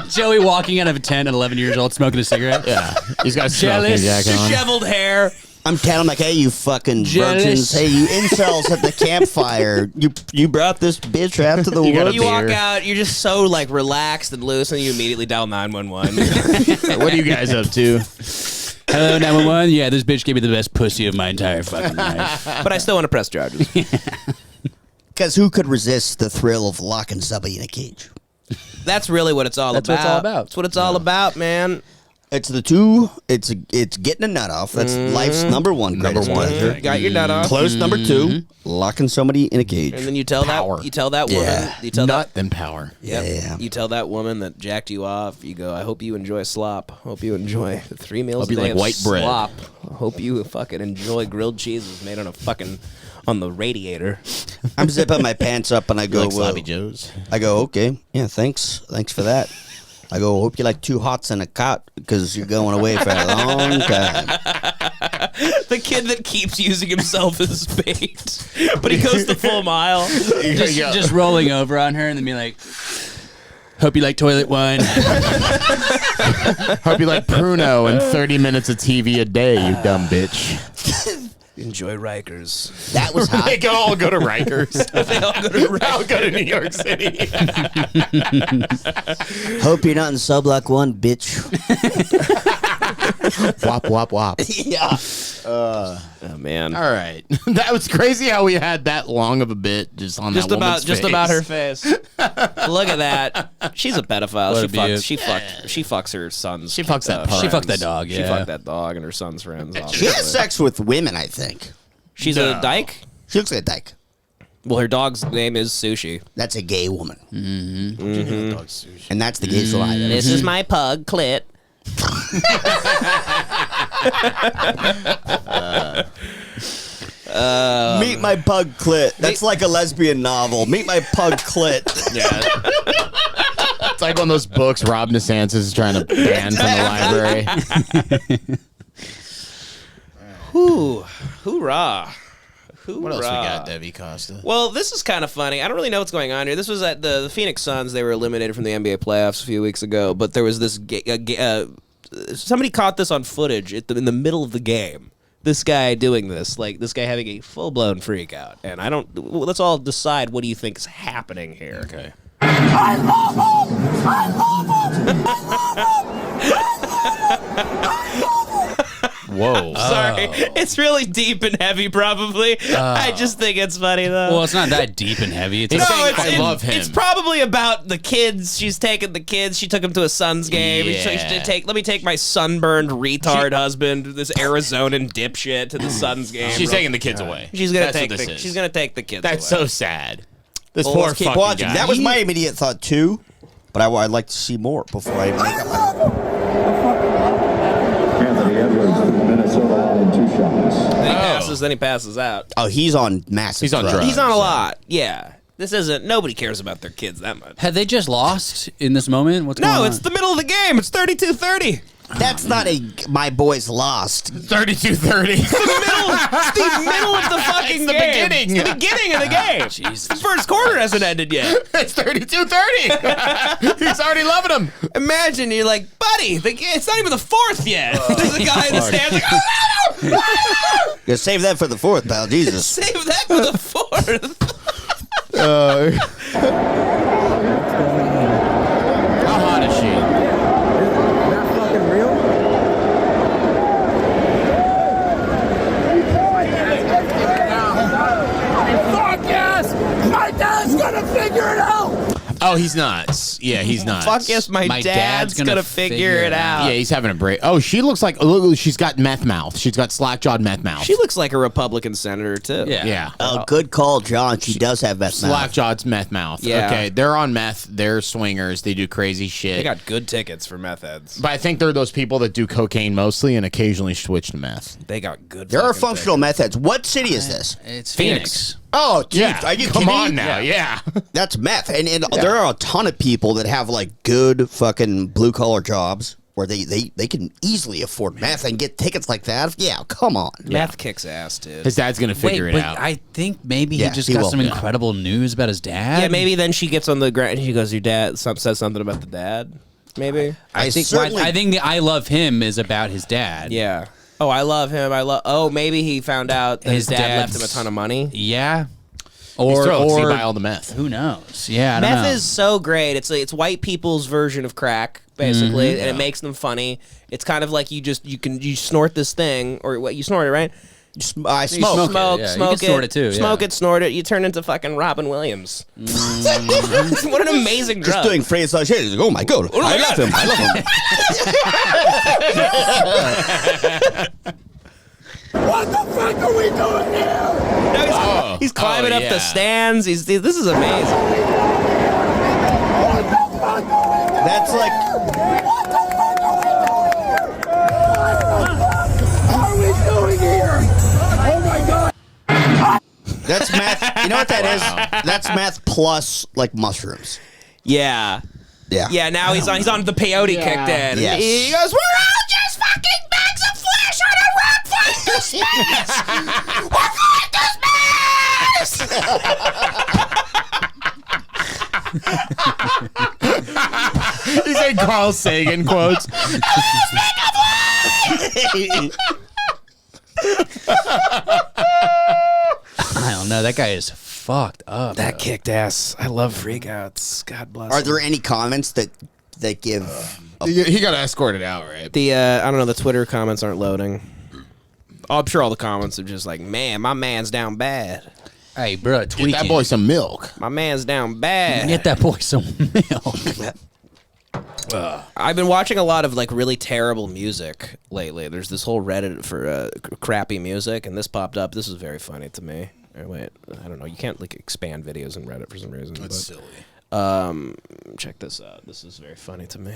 Joey walking out of a tent at 11 years old, smoking a cigarette. Yeah, he's got jealous, jacket on. disheveled hair. I'm telling him like, hey, you fucking Jealous. virgins, hey, you incels at the campfire, you brought this bitch out to the woods. You walk out, you're just so like relaxed and loose, and you immediately dial 911. What are you guys up to? Hello, 911. Yeah, this bitch gave me the best pussy of my entire fucking life. But I still want to press charges. Because who could resist the thrill of locking somebody in a cage? That's really what it's all about. That's what it's all about. That's what it's all about, man. It's the two. It's getting a nut off. That's life's number one greatest pleasure. Got your nut off. Close number two, locking somebody in a cage. And then you tell that woman. You tell Nut then power. Yeah. You tell that woman that jacked you off. You go, I hope you enjoy slop. Hope you enjoy 3 meals Hope a you day like of white bread. slop. Hope you fucking enjoy grilled cheeses made on the radiator. I'm zipping my pants up and I go, like Sloppy Joe's? I go, okay, yeah, thanks for that. I go, hope you like 2 hots and a cot because you're going away for a long time. The kid that keeps using himself as bait, but he goes the full mile. Just rolling over on her and then be like, hope you like toilet wine. Hope you like Pruno and 30 minutes of TV a day, you dumb bitch. Enjoy Rikers. That was hot. They all go to Rikers. They all go to They all go to New York City. Hope you're not in Sublock 1, bitch. Wop, wop, wop. Yeah. Oh man. All right. That was crazy how we had that long of a bit just on that woman's face. About her face. Look at that. She's a pedophile. What She fucks her son's. She fucks that She fucked that dog, She yeah. fucked that dog and her son's friends. She has sex with women, I think. She's a dyke? She looks like a dyke. Well, her dog's name is Sushi. That's a gay woman. Dog sushi. And that's the gay side. This is my pug, Clit. Meet my pug clit. That's like a lesbian novel. Meet my pug clit. Yeah. It's like one of those books Rob Nasantis is trying to ban from the library. Hoorah. What else we got, Debbie Costa? Well, this is kind of funny. I don't really know what's going on here. This was at the Phoenix Suns. They were eliminated from the NBA playoffs a few weeks ago, but there was this somebody caught this on footage in the middle of the game. This guy doing this, like this guy having a full-blown freak out. And let's all decide what do you think is happening here. Okay. I love him! I love him! I love him! I love him! Whoa. Sorry. It's really deep and heavy, probably. I just think it's funny, though. Well, it's not that deep and heavy. It's I love him. It's probably about the kids. She's taking the kids. She took him to a Suns game. Yeah. Let me take my sunburned retard husband, this Arizonan dipshit, to the Suns game. She's taking the kids away. She's gonna That's take what this the. is. She's gonna take the kids. That's away. so sad. This Well, poor let's keep fucking watching. guy. That was my immediate thought too, but I'd like to see more before I make up my mind. Anthony Edwards to Minnesota on 2 shots. Then he passes out. Oh, he's on massive. He's on drugs. He's on a lot. Yeah. This isn't. Nobody cares about their kids that much. Had they just lost in this moment? What's going on? No, it's the middle of the game. It's 32-30. That's not my boys lost. 32-30. It's the middle of the fucking game. Beginning. It's the beginning of the game. Jesus. The first quarter hasn't ended yet. It's 32-30. He's already loving him. Imagine you're like, buddy, it's not even the fourth yet. There's a guy in the stands like, oh, Yeah, save that for the fourth, pal. Jesus. save that for the fourth. How hot is she? Not fucking real? Fuck yes! My dad's gonna figure it out! Oh, he's nuts. Yeah, he's nuts. Fuck yes, my dad's gonna figure it out. Yeah, he's having a break. Oh, she looks like, look, she's got meth mouth. She's got slack-jawed meth mouth. She looks like a Republican senator, too. Yeah. Oh, good call, John. She does have meth mouth. Slack-jawed meth mouth. Yeah. Okay, they're on meth. They're swingers. They do crazy shit. They got good tickets for meth heads. But I think they're those people that do cocaine mostly and occasionally switch to meth. They got good There are fucking functional meth heads. What city is this? It's Phoenix. Oh, geez. Yeah, Are you come kidding on me? now. Yeah. That's meth. And there are a ton of people that have like good fucking blue collar jobs where they can easily afford meth and get tickets like that. Yeah, come on. Meth kicks ass, dude. His dad's going to figure it but out. I think maybe Yeah, he just he got will. some Yeah. incredible news about his dad. Yeah, maybe then she gets on the ground and she goes, your dad says something about the dad. Maybe. I think the I love him is about his dad. Yeah. Oh, I love him. Oh, maybe he found out that his dad left him a ton of money. Yeah. He's thrilled 'cause he or buy all the meth. Who knows? Yeah, I don't Meth know. is so great. It's white people's version of crack, basically, Mhm. and it makes them funny. It's kind of like you snort this thing, or what you snort it, right? I Smoke it, yeah. You smoke can snort it too, Smoke yeah. it, snort it. You turn into fucking Robin Williams. What an amazing drug. Just doing phrase like shit. Oh my god. I love him. I love him. What the fuck are we doing here? Now he's climbing up the stands. This is amazing. That's like. What the fuck are we doing here? Oh my god. That's meth. You know what that is? That's meth plus like mushrooms. Yeah. Yeah. Yeah, now he's on the peyote kicked in. Yes. He goes, we're all just fucking bags of flesh on a rock fight this mess. We're fighting this mess. He's like Carl Sagan quotes. I don't know. That guy is fucked up. That kicked ass. I love freakouts. God bless. Are there any comments that give? He got escorted out, right? The I don't know. The Twitter comments aren't loading. Oh, I'm sure all the comments are just like, man, my man's down bad. Hey, bro, tweaking. Get that boy some milk. My man's down bad. Get that boy some milk. I've been watching a lot of like really terrible music lately. There's this whole Reddit for crappy music, and this popped up. This is very funny to me. Wait, I don't know. You can't like expand videos in Reddit for some reason. That's silly. Check this out. This is very funny to me.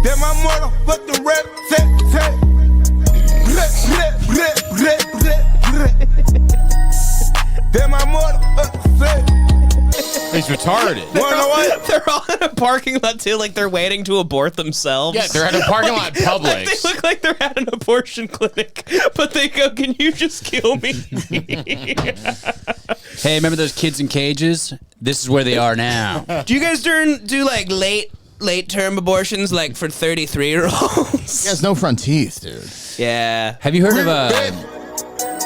Then my motherfucking rap Then my motherfucking He's retarded. They're all in a parking lot too, like they're waiting to abort themselves. Yeah, they're at a parking lot Publix. Like, they look like they're at an abortion clinic, but they go, "Can you just kill me?" Hey, remember those kids in cages? This is where they are now. Do you guys do like late term abortions, like for 33-year-olds? He has no front teeth, dude. Yeah. Have you heard of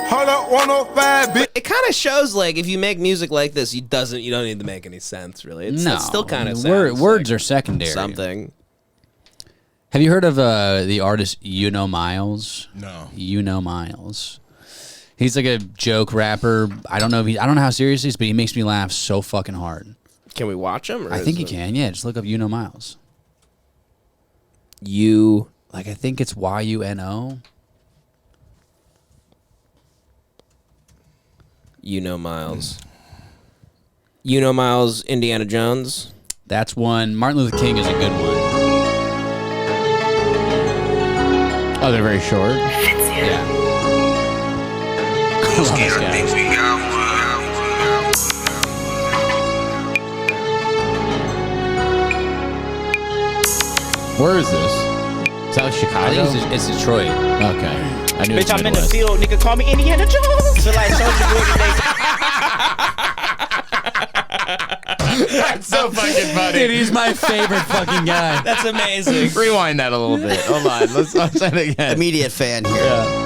Hold up, 105, bitch. It kind of shows like if you make music like this, you don't need to make any sense really. It's still kind of words are secondary. something. Have you heard of the artist Miles? No. Miles. He's like a joke rapper. I don't know how serious he is, but he makes me laugh so fucking hard. Can we watch him? Or I think you can. Yeah, just look up Miles. I think it's YUNO. Miles. Miles, Indiana Jones. That's one. Martin Luther King is a good one. Oh, they're very short. Yeah. Where is this? Is that Chicago? I think it's Detroit. Okay. I knew Bitch, I'm in the Midwest. field, nigga. Call me Indiana Jones. Feel like Soldier Boy today. That's so fucking funny. Dude, he's my favorite fucking guy. That's amazing. Rewind that a little bit. Hold on. Let's try it again. Immediate fan here. Yeah.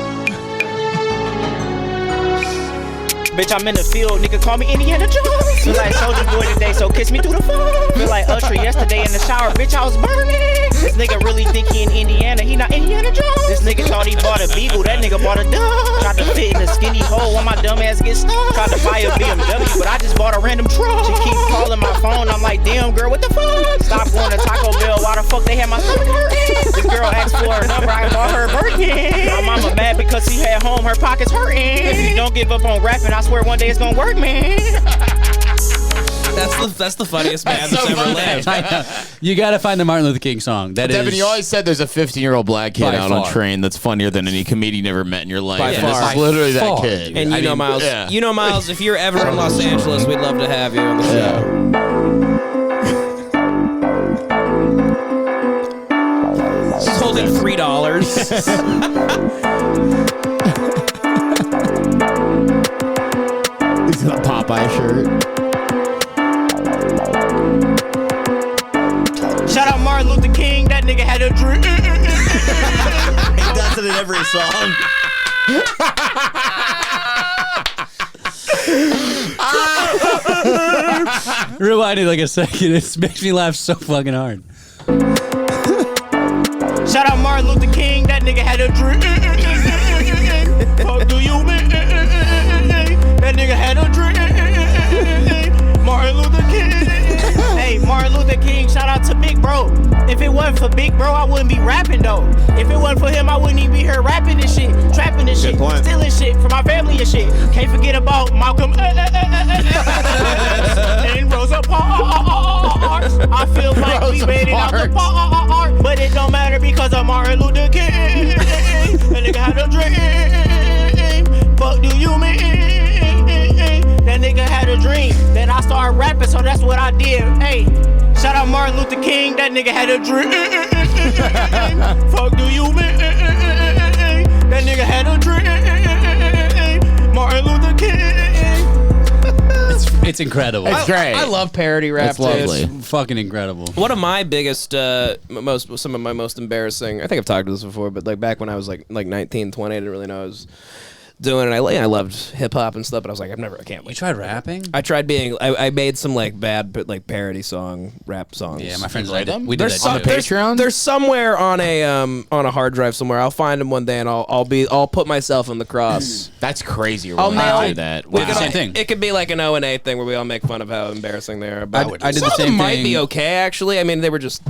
Bitch, I'm in the field, nigga. Call me Indiana Jones. Feel like Soldier Boy today, so kiss me through the phone. Feel like Usher yesterday in the shower, bitch, I was burning. This nigga really think he in Indiana, he not Indiana Jones. This nigga thought he bought a Beagle, that nigga bought a dog. Tried to fit in a skinny hole when my dumb ass get stuck. Tried to buy a BMW, but I just bought a random truck. She keep calling my phone, I'm like, damn girl, what the fuck? Stop going to Taco Bell, why the fuck they had my stomach hurting? This girl asked for her number, I bought her a Birkin. My mama mad because she had home, her pockets hurting. If you don't give up on rapping, I swear one day it's gonna work, man. That's the funniest man that's ever lived. You got to find the Martin Luther King song. Devin, you always said there's a 15-year-old black kid By out on far. a train that's funnier than any comedian you ever met in your life. By And far. This is literally that By kid. And Miles, yeah. Miles, if you're ever in Los Angeles, we'd love to have you on the show. He's holding $3. He's got a Popeye shirt. Shout out Martin Luther King, that nigga had a dream. He does it in every song. Rewind it like a second. It makes me laugh so fucking hard. Shout out Martin Luther King, that nigga had a dream. Fuck do you mean? That nigga had a dream. Martin Luther King. Hey, Martin Luther King, shout out to Big Bro. If it wasn't for Big Bro, I wouldn't be rapping though. If it wasn't for him, I wouldn't even be here rapping this shit, trapping this shit, stealing shit for my family and shit. Can't forget about Malcolm and Rosa Parks. I feel like we made it out the park, but it don't matter because of Martin Luther King. That nigga had a dream. Fuck do you mean? That nigga had a dream. Then I started rapping, so that's what I did. Hey, shout out Martin Luther King. That nigga had a dream. Fuck do you mean? That nigga had a dream. Martin Luther King. It's incredible. It's great. I love parody rap. It's lovely. It's fucking incredible. One of my biggest, some of my most embarrassing, I think I've talked about this before, but like back when I was like 19, 20, I didn't really know I was doing it. I loved hip hop and stuff, but I was like, I can't wait. You tried rapping? I tried I made some like bad, but like parody rap songs. Yeah, my friends write did. them? We did that On too. the Patreon? They're somewhere on a hard drive somewhere. I'll find them one day and I'll put myself in the cross. That's crazy. I'll I'll mail do that. We did the same thing. It could be like an O&A thing where we all make fun of how embarrassing they are. But I did the some of same them might thing. be okay actually. I mean, they were just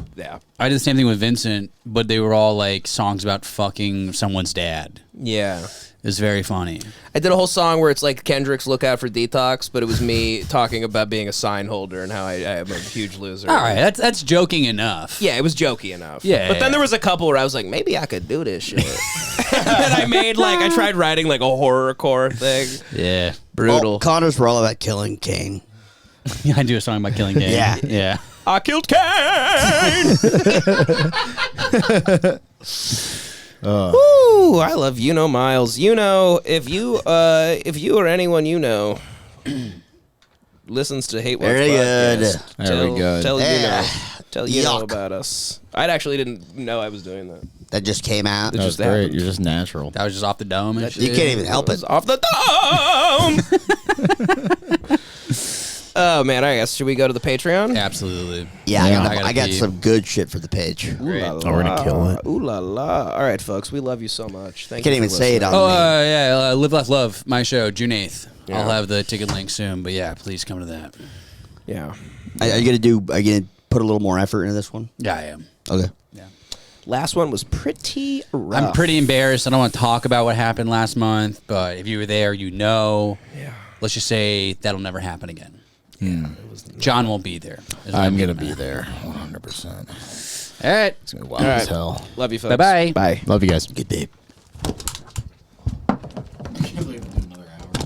I did the same thing with Vincent, but they were all like songs about fucking someone's dad. Yeah. It's very funny. I did a whole song where it's like Kendrick's "Look Out for Detox," but it was me talking about being a sign holder and how I am a huge loser. All right, that's joking enough. Yeah, it was jokey enough. Yeah, but then there was a couple where I was like, maybe I could do this shit. And I made I tried writing like a horrorcore thing. Yeah, brutal. Well, Connors were all about killing Kane. Yeah, I do a song about killing Kane. Yeah. Yeah. I killed Kane. Woo! I love Miles. If you or anyone listens to Hate Watch Very podcast, good. Very good. Tell Yuck. about us. I actually didn't know I was doing that. That just came out. That was just great. happened. You're just natural. That was just off the dome and shit. You can't even help it. Off the dome. Oh man, I guess should we go to the Patreon? Absolutely. Yeah, Yeah. I got some good shit for the page. Ooh la la. we're gonna kill it. Ooh la la. All right, folks, we love you so much. Thank Can't you. even say it on Live Laugh Love, my show, June 8th. Yeah. I'll have the ticket link soon, but yeah, please come to that. Yeah. Are you gonna put a little more effort into this one? Yeah, I am. Okay. Last one was pretty rough. I'm pretty embarrassed. I don't want to talk about what happened last month, but if you were there, you know. Yeah. Let's just say that'll never happen again. John won't be there. I'm going to be there 100%. All right. It's going to be wild as hell. Love you, folks. Bye-bye. Bye. Love you guys. Good day.